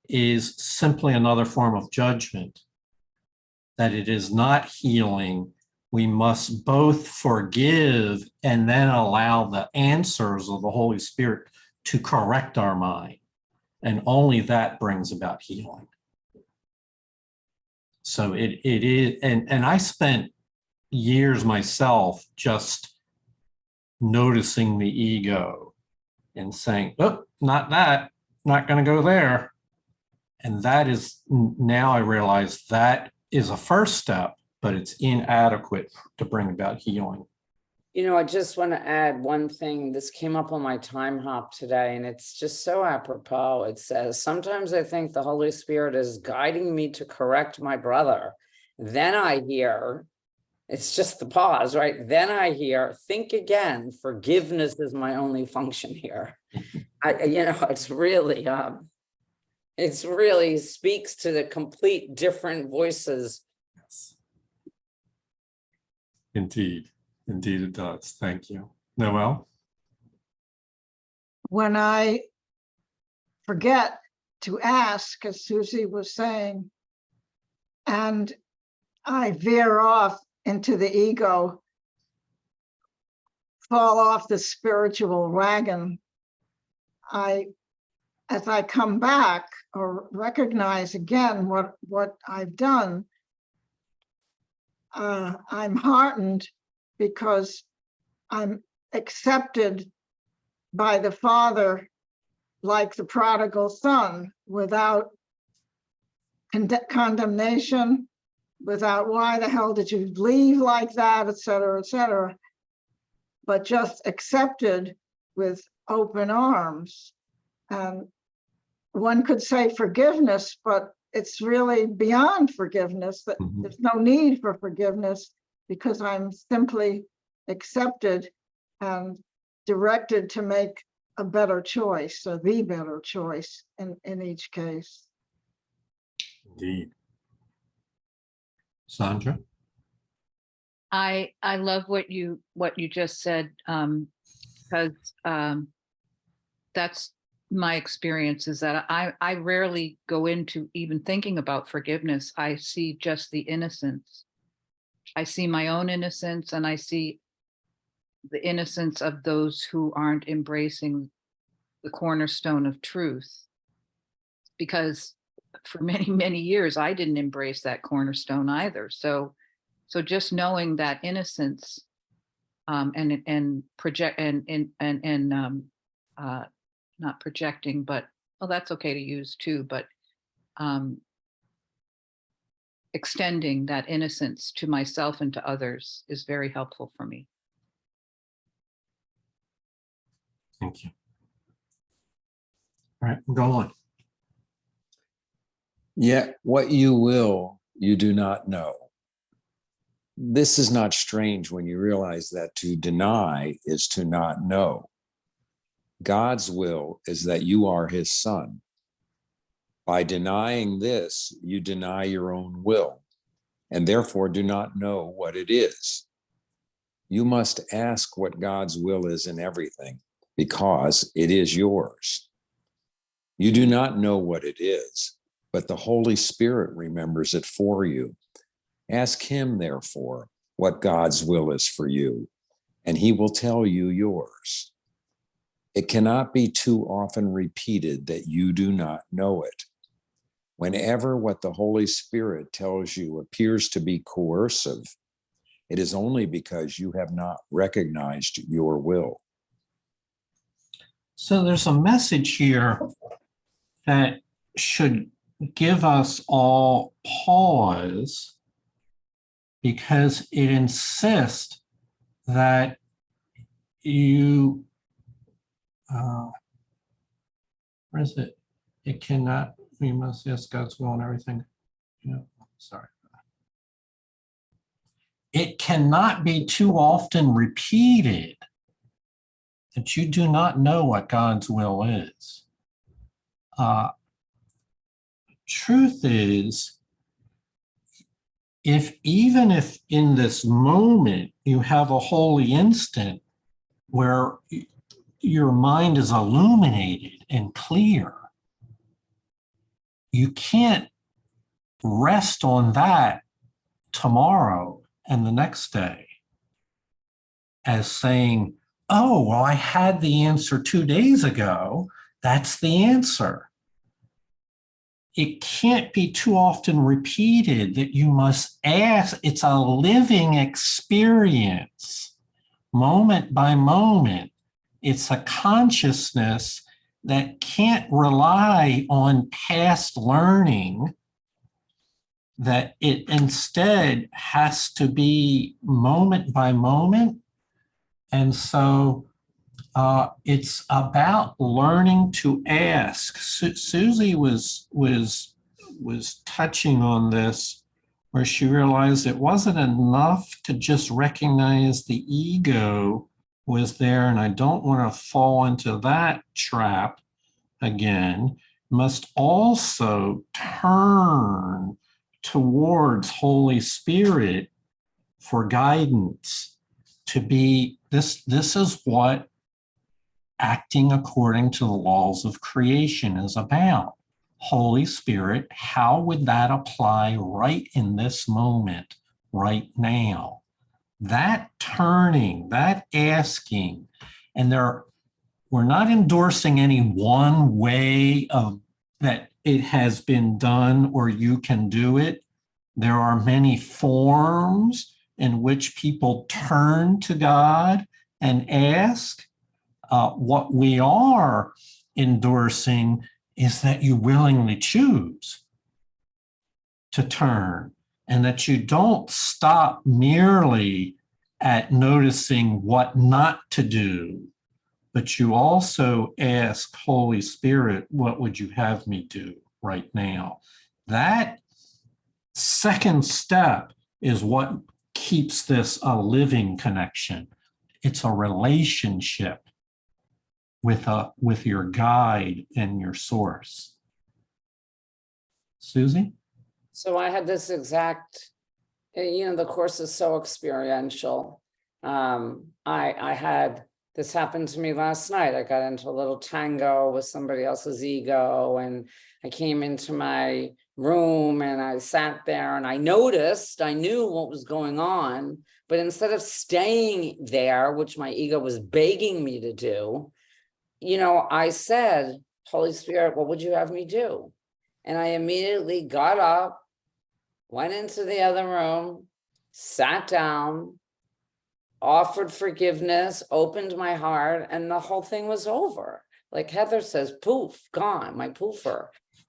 is simply another form of judgment, that it is not healing. We must both forgive and then allow the answers of the Holy Spirit to correct our mind. And only that brings about healing. So it is, and I spent years myself just noticing the ego and saying, oh, not that, not going to go there. And that is, now I realize that is a first step, but it's inadequate to bring about healing. You know, I just want to add one thing. This came up on my time hop today, and it's just so apropos. It says, sometimes I think the Holy Spirit is guiding me to correct my brother. Then I hear, it's just the pause, right? Then I hear, think again, forgiveness is my only function here. You know, it's really It's really speaks to the complete different voices. Yes. Indeed. Indeed it does. Thank you. Noel? When I forget to ask, as Susie was saying, and I veer off into the ego, fall off the spiritual wagon, as I come back or recognize again what I've done, I'm heartened because I'm accepted by the Father like the prodigal son, without condemnation, without why the hell did you leave like that, et cetera, but just accepted with open arms. And one could say forgiveness, but it's really beyond forgiveness, that there's no need for forgiveness because I'm simply accepted and directed to make a better choice, or the better choice in each case. Indeed. Sandra? I love what you just said, because that's my experience, is that I rarely go into even thinking about forgiveness. I see just the innocence. I see my own innocence, and I see the innocence of those who aren't embracing the cornerstone of truth. Because for many, many years, I didn't embrace that cornerstone either. So just knowing that innocence, and project and not projecting, but well, that's okay to use too, but extending that innocence to myself and to others is very helpful for me. Thank you. All right, go on. Yet what you will, you do not know. This is not strange when you realize that to deny is to not know. God's will is that you are his son. By denying this, you deny your own will, and therefore do not know what it is. You must ask what God's will is in everything, because it is yours. You do not know what it is, but the Holy Spirit remembers it for you. Ask him, therefore, what God's will is for you, and he will tell you yours. It cannot be too often repeated that you do not know it. Whenever what the Holy Spirit tells you appears to be coercive, it is only because you have not recognized your will. So there's a message here that should give us all pause, because it insists that you, where is it? It cannot, we must ask God's will and everything. You know, sorry. It cannot be too often repeated that you do not know what God's will is. Truth is, even if in this moment you have a holy instant where your mind is illuminated and clear, you can't rest on that tomorrow and the next day as saying, oh, well, I had the answer 2 days ago. That's the answer. It can't be too often repeated that you must ask. It's a living experience, moment by moment. It's a consciousness that can't rely on past learning, that it instead has to be moment by moment. And so it's about learning to ask. Susie was touching on this, where she realized it wasn't enough to just recognize the ego was there, and I don't want to fall into that trap again. must also turn towards Holy Spirit for guidance. To be this is what acting according to the laws of creation is about. Holy Spirit, how would that apply right in this moment, right now? That turning, that asking, and we're not endorsing any one way of that it has been done or you can do it. There are many forms in which people turn to God and ask. What we are endorsing is that you willingly choose to turn, and that you don't stop merely at noticing what not to do, but you also ask Holy Spirit, what would you have me do right now? That second step is what keeps this a living connection. It's a relationship with your guide and your source. Susie? So I had this exact, the course is so experiential. I had this happen to me last night. I got into a little tango with somebody else's ego, and I came into my room and I sat there and I noticed, I knew what was going on, but instead of staying there, which my ego was begging me to do, I said, Holy Spirit, what would you have me do? And I immediately got up, went into the other room, sat down, offered forgiveness, opened my heart, and the whole thing was over. Like Heather says, poof, gone, my poofer.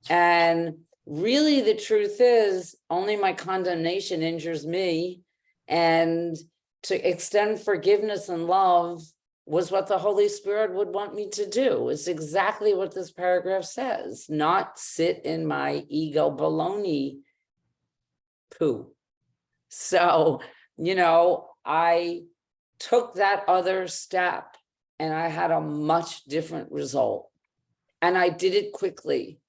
And really the truth is only my condemnation injures me. And to extend forgiveness and love was what the Holy Spirit would want me to do. It's exactly what this paragraph says, not sit in my ego baloney poo. So, I took that other step and I had a much different result. And I did it quickly.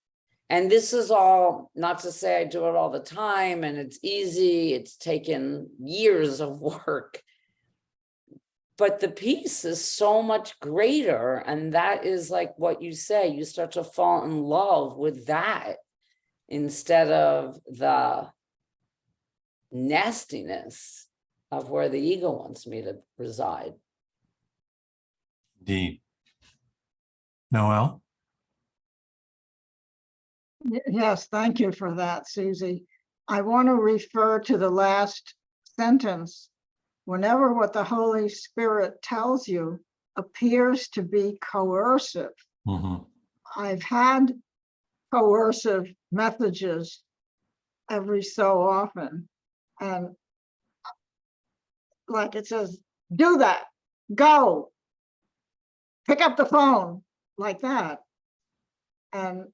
And this is all, not to say I do it all the time and it's easy, it's taken years of work. But the peace is so much greater. And that is like what you say, you start to fall in love with that instead of the nastiness of where the ego wants me to reside. Indeed. Noel? Yes, thank you for that, Susie. I want to refer to the last sentence. Whenever what the Holy Spirit tells you appears to be coercive. Mm-hmm. I've had coercive messages every so often. And like it says, do that, go, pick up the phone, like that. And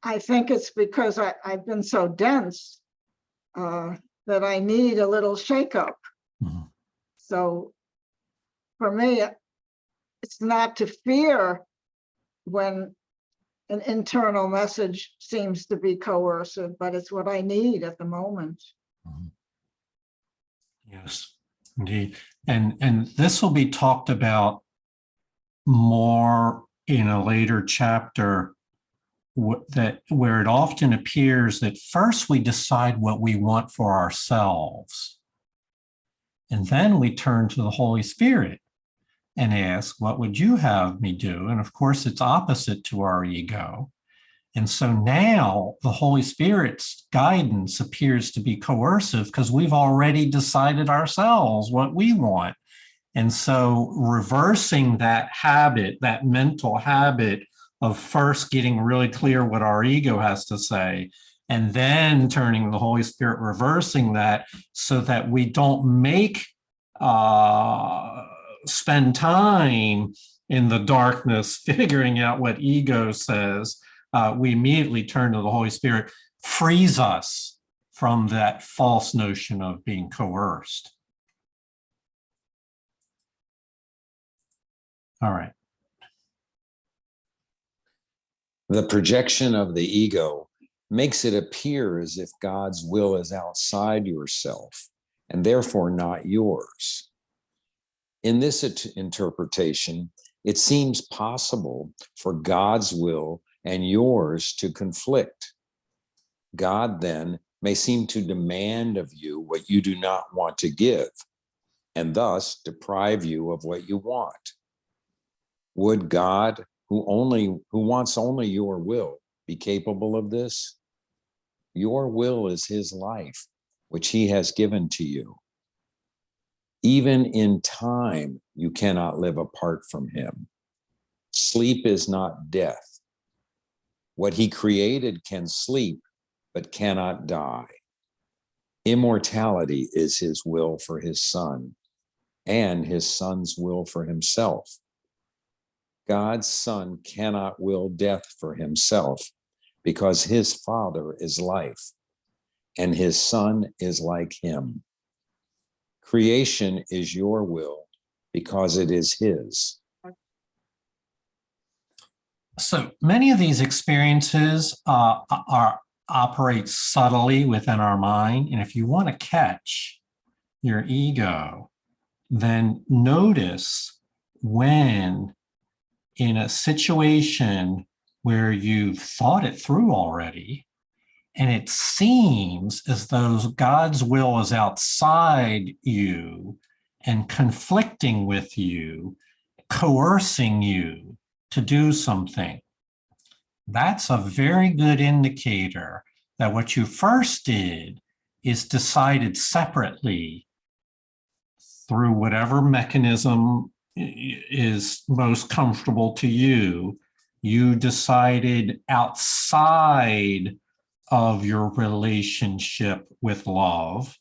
I think it's because I've been so dense that I need a little shakeup. Mm-hmm. So for me, it's not to fear when an internal message seems to be coercive, but it's what I need at the moment. Mm-hmm. Yes, indeed. And this will be talked about more in a later chapter, where it often appears that first we decide what we want for ourselves. And then we turn to the Holy Spirit and ask, what would you have me do? And of course, it's opposite to our ego. And so now the Holy Spirit's guidance appears to be coercive because we've already decided ourselves what we want. And so reversing that habit, that mental habit of first getting really clear what our ego has to say, and then turning to the Holy Spirit, reversing that so that we don't spend time in the darkness figuring out what ego says. We immediately turn to the Holy Spirit, frees us from that false notion of being coerced. All right. The projection of the ego makes it appear as if God's will is outside yourself and therefore not yours. In this interpretation, it seems possible for God's will and yours to conflict. God then may seem to demand of you what you do not want to give, and thus deprive you of what you want. Would God, who wants only your will, be capable of this? Your will is his life, which he has given to you. Even in time, you cannot live apart from him. Sleep is not death. What he created can sleep, but cannot die. Immortality is his will for his son, and his son's will for himself. God's son cannot will death for himself, because his Father is life, and his Son is like him. Creation is your will because it is his. So many of these experiences operate subtly within our mind. And if you want to catch your ego, then notice when in a situation where you've thought it through already, and it seems as though God's will is outside you and conflicting with you, coercing you to do something. That's a very good indicator that what you first did is decided separately through whatever mechanism is most comfortable to you. You decided outside of your relationship with love,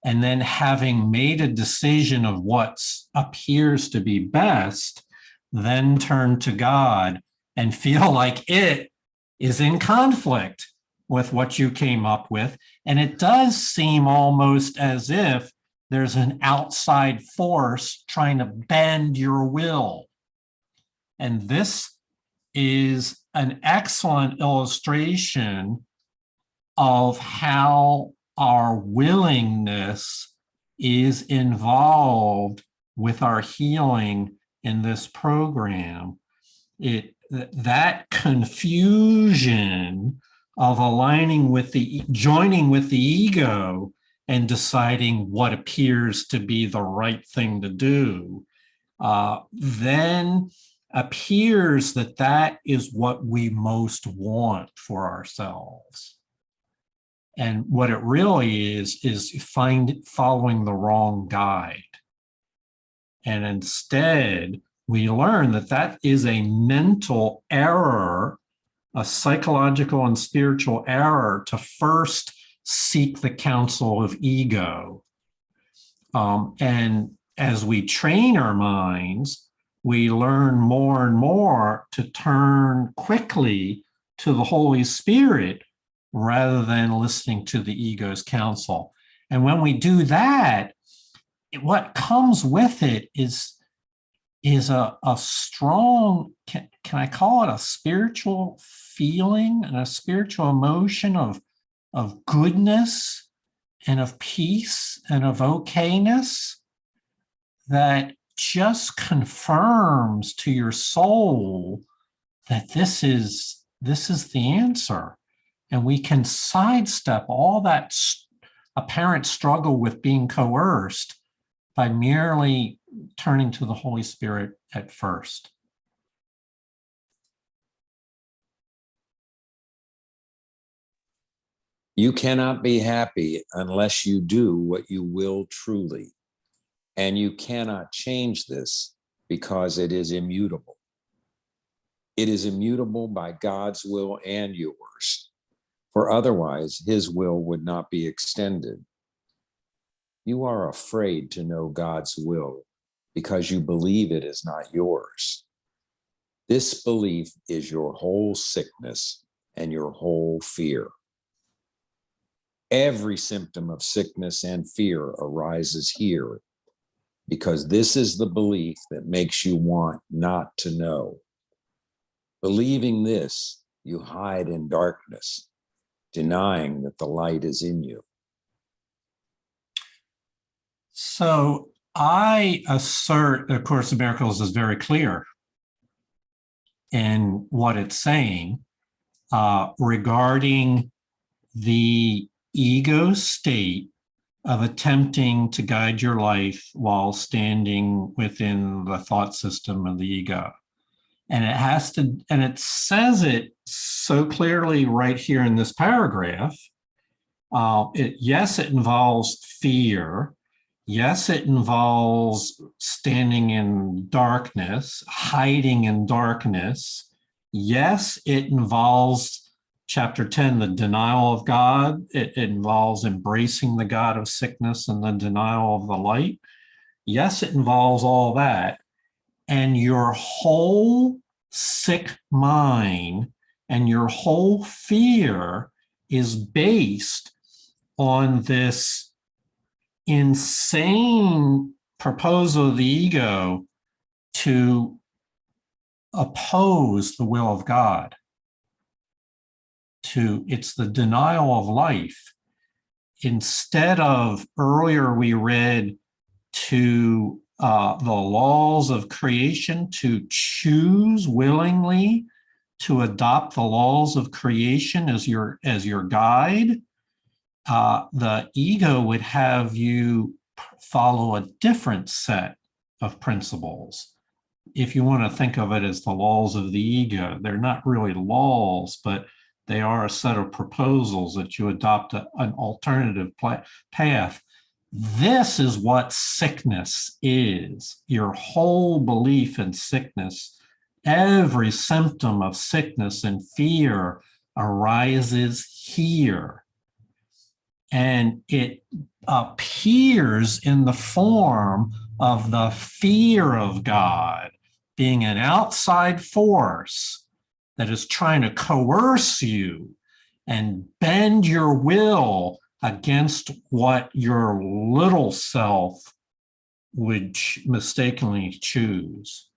and then having made a decision of what appears to be best, then turn to God and feel like it is in conflict with what you came up with. And it does seem almost as if there's an outside force trying to bend your will. And this is an excellent illustration of how our willingness is involved with our healing in this program. That confusion of joining with the ego and deciding what appears to be the right thing to do, then appears that is what we most want for ourselves. And what it really is following the wrong guide. And instead, we learn that is a mental error, a psychological and spiritual error to first seek the counsel of ego. And as we train our minds, we learn more and more to turn quickly to the Holy Spirit rather than listening to the ego's counsel. And when we do that, what comes with it is a strong, can I call it a spiritual feeling and a spiritual emotion of goodness and of peace and of okayness that just confirms to your soul that this is the answer. And we can sidestep all that apparent struggle with being coerced by merely turning to the Holy Spirit at first. You cannot be happy unless you do what you will truly. And you cannot change this because it is immutable. It is immutable by God's will and yours, for otherwise his will would not be extended. You are afraid to know God's will because you believe it is not yours. This belief is your whole sickness and your whole fear. Every symptom of sickness and fear arises here because this is the belief that makes you want not to know. Believing this You hide in darkness, denying that the light is in you. So I assert, of Course in Miracles is very clear in what it's saying regarding the ego state of attempting to guide your life while standing within the thought system of the ego. And it has to, and it says it so clearly right here in this paragraph. Yes, it involves fear. Yes, it involves standing in darkness, hiding in darkness. Yes, it involves chapter 10, the denial of God. It involves embracing the God of sickness and the denial of the light. Yes, it involves all that. And your whole sick mind and your whole fear is based on this insane proposal of the ego to oppose the will of God. It's the denial of life. Instead of, earlier we read, to the laws of creation, to choose willingly to adopt the laws of creation as your guide, the ego would have you follow a different set of principles. If you want to think of it as the laws of the ego, they're not really laws, but they are a set of proposals that you adopt an alternative path. This is what sickness is. Your whole belief in sickness, every symptom of sickness and fear arises here. And it appears in the form of the fear of God being an outside force that is trying to coerce you and bend your will against what your little self would mistakenly choose.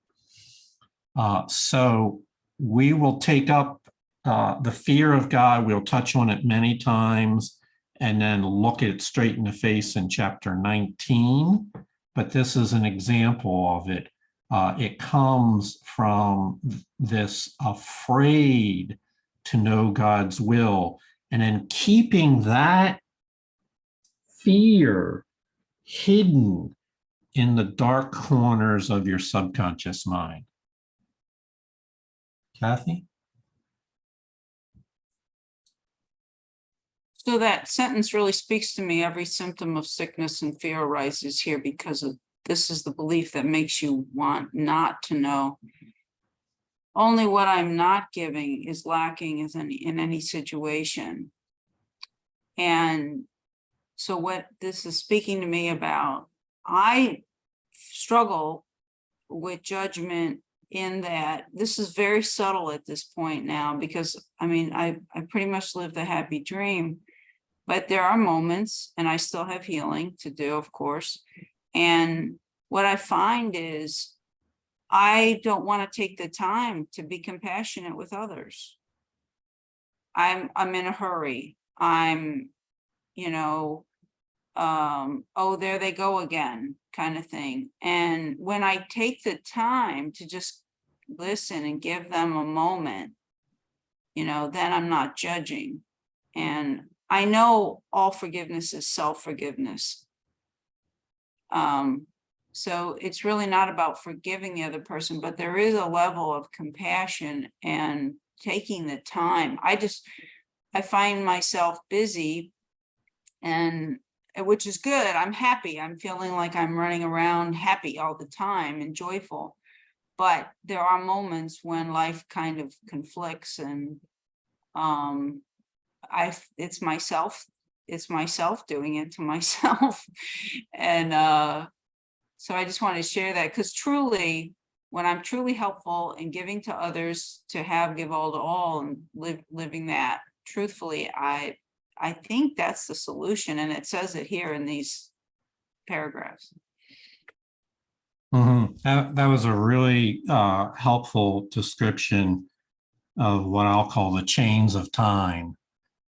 So we will take up the fear of God. We'll touch on it many times and then look at it straight in the face in chapter 19. But this is an example of it. It comes from this afraid to know God's will, and then keeping that fear hidden in the dark corners of your subconscious mind. Kathy? So that sentence really speaks to me. Every symptom of sickness and fear arises here because of this is the belief that makes you want not to know. Only what I'm not giving is lacking in any situation. And so what this is speaking to me about, I struggle with judgment in that this is very subtle at this point now, because I mean, I pretty much live the happy dream, but there are moments, and I still have healing to do, of course. And what I find is I don't want to take the time to be compassionate with others. I'm in a hurry. I'm, oh, there they go again, kind of thing. And when I take the time to just listen and give them a moment, then I'm not judging. And I know all forgiveness is self-forgiveness. So it's really not about forgiving the other person, but there is a level of compassion and taking the time. I find myself busy, and which is good. I'm happy. I'm feeling like I'm running around happy all the time and joyful. But there are moments when life kind of conflicts, and it's myself doing it to myself. And so I just want to share that, because truly, when I'm truly helpful and giving to others, to give all to all, and living that truthfully, I think that's the solution. And it says it here in these paragraphs. Mm-hmm. That was a really helpful description. of what I'll call the chains of time,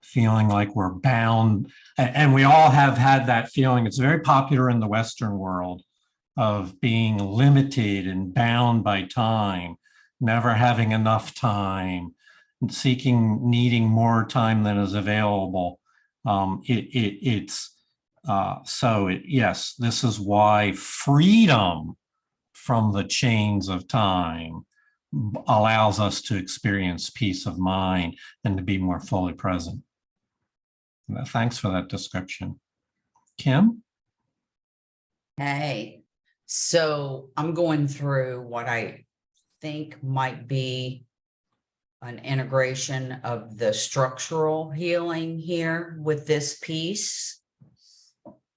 feeling like we're bound. And we all have had that feeling. It's very popular in the Western world of being limited and bound by time, never having enough time, needing more time than is available. Yes, this is why freedom from the chains of time allows us to experience peace of mind and to be more fully present. Thanks for that description. Kim? Hey, so I'm going through what I think might be an integration of the structural healing here with this piece.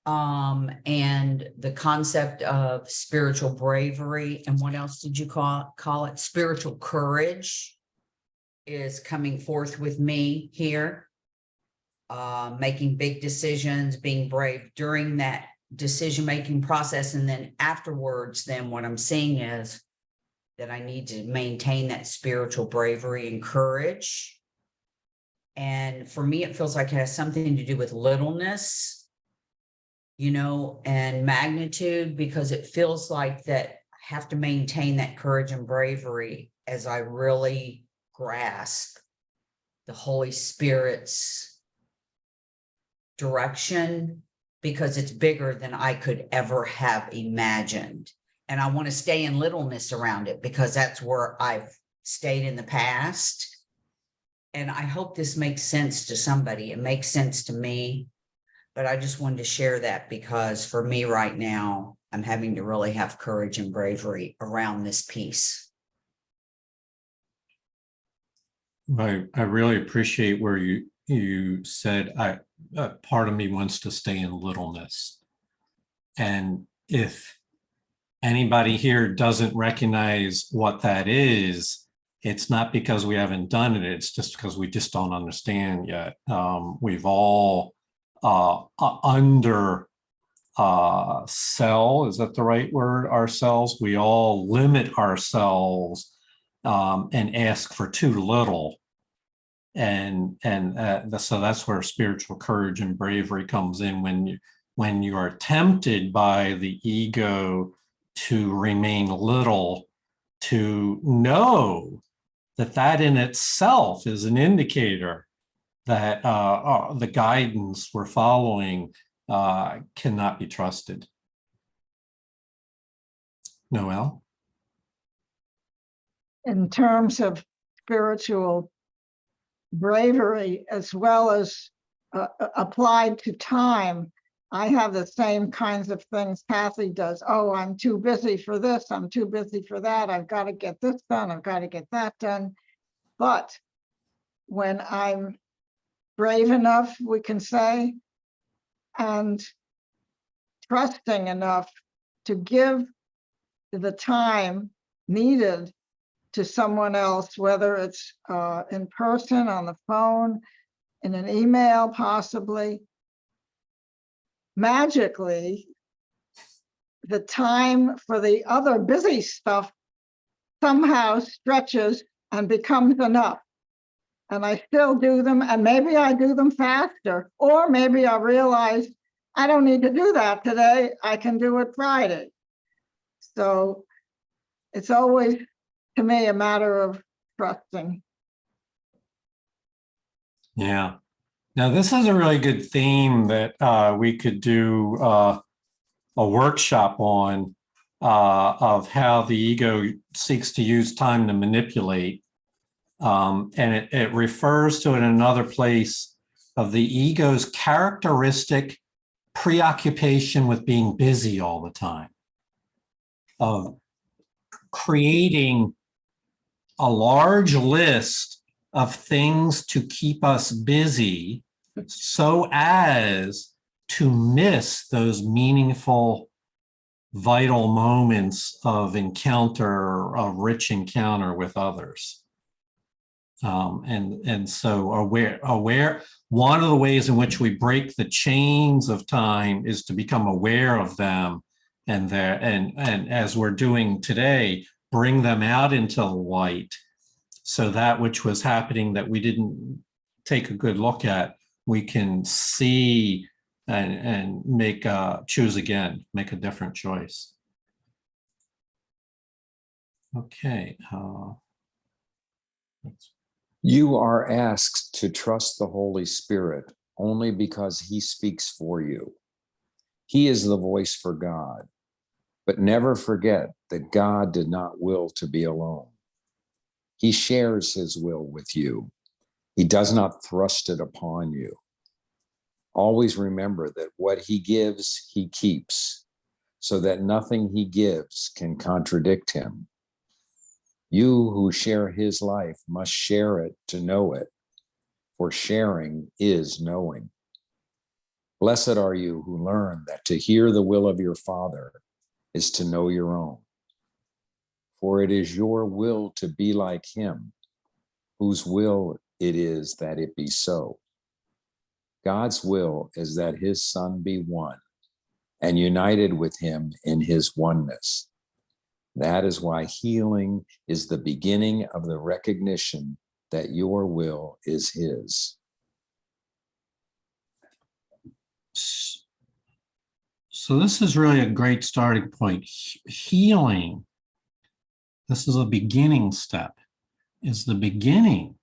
And the concept of spiritual bravery, and what else did you call it? Spiritual courage is coming forth with me here. Making big decisions, being brave during that decision-making process. And then afterwards, then what I'm seeing is that I need to maintain that spiritual bravery and courage. And for me, it feels like it has something to do with littleness, you know, and magnitude, because it feels like that I have to maintain that courage and bravery as I really grasp the Holy Spirit's direction, because it's bigger than I could ever have imagined. And I want to stay in littleness around it because that's where I've stayed in the past. And I hope this makes sense to somebody. It makes sense to me, but I just wanted to share that because for me right now, I'm having to really have courage and bravery around this piece. I really appreciate where you said, part of me wants to stay in littleness. And if anybody here doesn't recognize what that is, it's not because we haven't done it. It's just because we just don't understand yet. We've all under sell, is that the right word? Ourselves. We all limit ourselves and ask for too little. And so that's where spiritual courage and bravery comes in, when you are tempted by the ego to remain little, to know that in itself is an indicator that the guidance we're following cannot be trusted. Noelle? In terms of spiritual bravery, as well as applied to time, I have the same kinds of things Kathy does. Oh, I'm too busy for this. I'm too busy for that. I've got to get this done. I've got to get that done. But when I'm brave enough, we can say, and trusting enough to give the time needed to someone else, whether it's in person, on the phone, in an email, possibly, magically, the time for the other busy stuff somehow stretches and becomes enough. And I still do them, and maybe I do them faster, or maybe I realize I don't need to do that today. I can do it Friday. So it's always, to me, a matter of trusting. Yeah. Now, this is a really good theme that we could do a workshop on, of how the ego seeks to use time to manipulate. And it refers to, in another place, of the ego's characteristic preoccupation with being busy all the time, of creating a large list of things to keep us busy so as to miss those meaningful, vital moments of encounter, of rich encounter with others. And so aware, one of the ways in which we break the chains of time is to become aware of them, and as we're doing today, bring them out into the light So that which was happening that we didn't take a good look at, we can see and make choose again, make a different choice. Okay. You are asked to trust the Holy Spirit only because he speaks for you. He is the voice for God, but never forget that God did not will to be alone. He shares his will with you. He does not thrust it upon you. Always remember that what he gives, he keeps, so that nothing he gives can contradict him. You who share his life must share it to know it, for sharing is knowing. Blessed are you who learn that to hear the will of your Father is to know your own. For it is your will to be like him, whose will it is that it be so. God's will is that his Son be one and united with him in his oneness. That is why healing is the beginning of the recognition that your will is his. So this is really a great starting point. Healing, this is a beginning step, is the beginning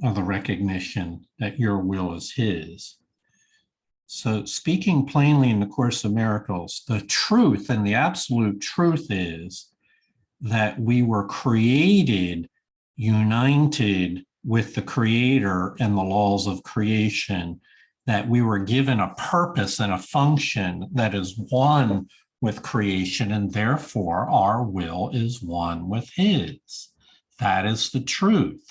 of the recognition that your will is his. So speaking plainly in the Course of Miracles, the truth and the absolute truth is that we were created united with the Creator and the laws of creation, that we were given a purpose and a function that is one with creation, and therefore our will is one with his. That is the truth.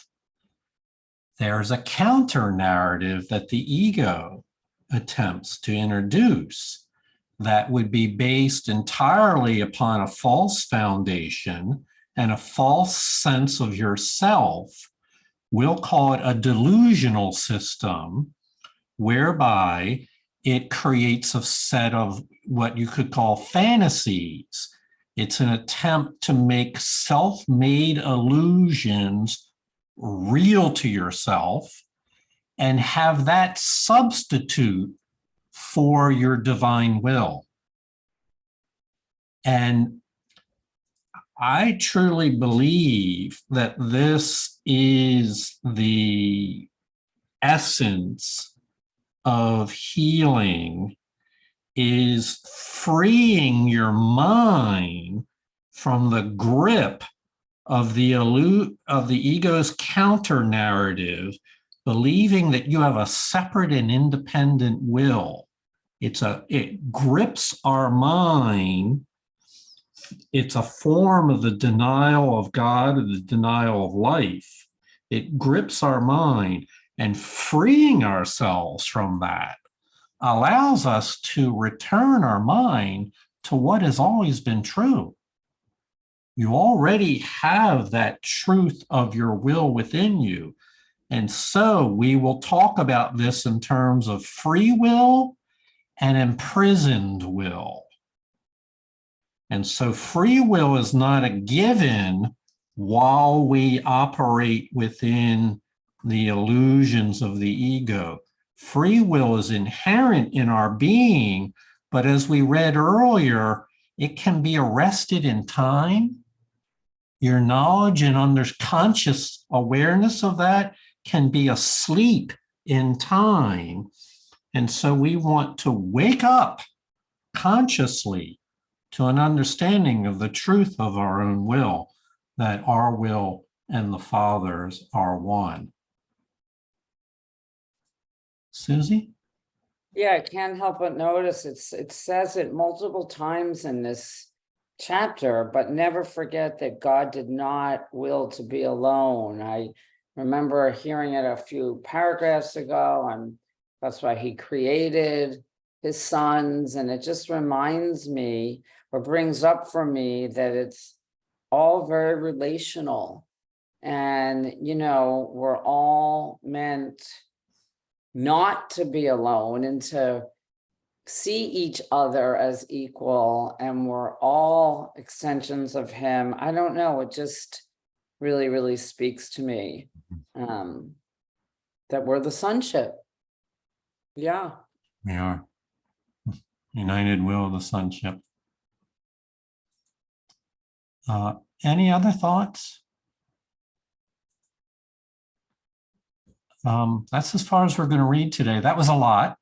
There's a counter narrative that the ego attempts to introduce that would be based entirely upon a false foundation and a false sense of yourself. We'll call it a delusional system, whereby it creates a set of what you could call fantasies. It's an attempt to make self-made illusions real to yourself and have that substitute for your divine will. And I truly believe that this is the essence of healing, is freeing your mind from the grip of the ego's counter narrative, believing that you have a separate and independent will. It grips our mind. It's a form of the denial of God or the denial of life. It grips our mind, and freeing ourselves from that allows us to return our mind to what has always been true. You already have that truth of your will within you. And so we will talk about this in terms of free will and imprisoned will. And so free will is not a given while we operate within the illusions of the ego. Free will is inherent in our being, but as we read earlier, it can be arrested in time. Your knowledge and conscious awareness of that can be asleep in time. And so we want to wake up consciously to an understanding of the truth of our own will, that our will and the Father's are one. Susie? Yeah, I can't help but notice it says it multiple times in this chapter, but never forget that God did not will to be alone. I remember hearing it a few paragraphs ago, and that's why he created his sons. And it just reminds me, or brings up for me, that it's all very relational. And, you know, we're all meant not to be alone and to see each other as equal, and we're all extensions of him. I don't know, it just really, really speaks to me. That we're the sonship. Yeah. We are united will of the sonship. Any other thoughts? That's as far as we're going to read today. That was a lot.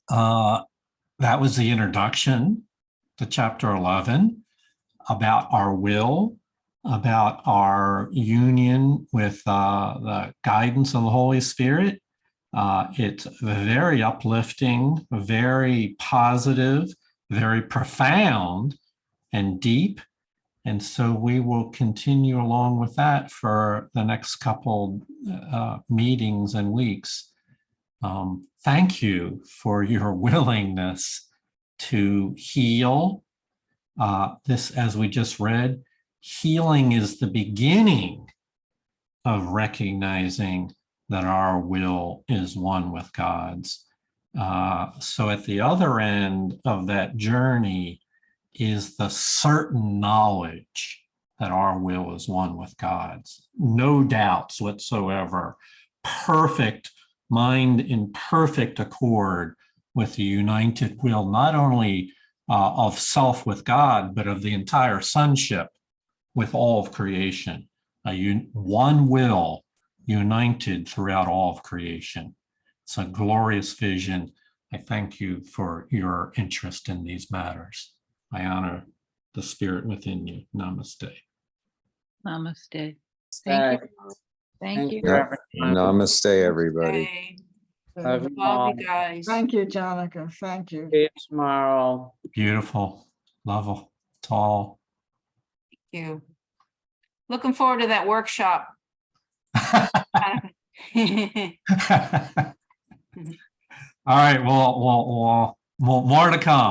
That was the introduction to chapter 11 about our will, about our union with the guidance of the Holy Spirit. It's very uplifting, very positive, very profound and deep. And so we will continue along with that for the next couple meetings and weeks. Thank you for your willingness to heal. This, as we just read, healing is the beginning of recognizing that our will is one with God's. So at the other end of that journey is the certain knowledge that our will is one with God's. No doubts whatsoever. Perfect mind in perfect accord with the united will, not only of self with God, but of the entire sonship with all of creation. One will united throughout all of creation. It's a glorious vision. I thank you for your interest in these matters. I honor the spirit within you. Namaste. Namaste. Thank you. Thank you. Yeah. Namaste, everybody. Hey, Love you love all. you guys. Thank you, Jonica. Thank you. See you tomorrow. Beautiful, lovely, tall. You. Looking forward to that workshop. All right, well, more to come.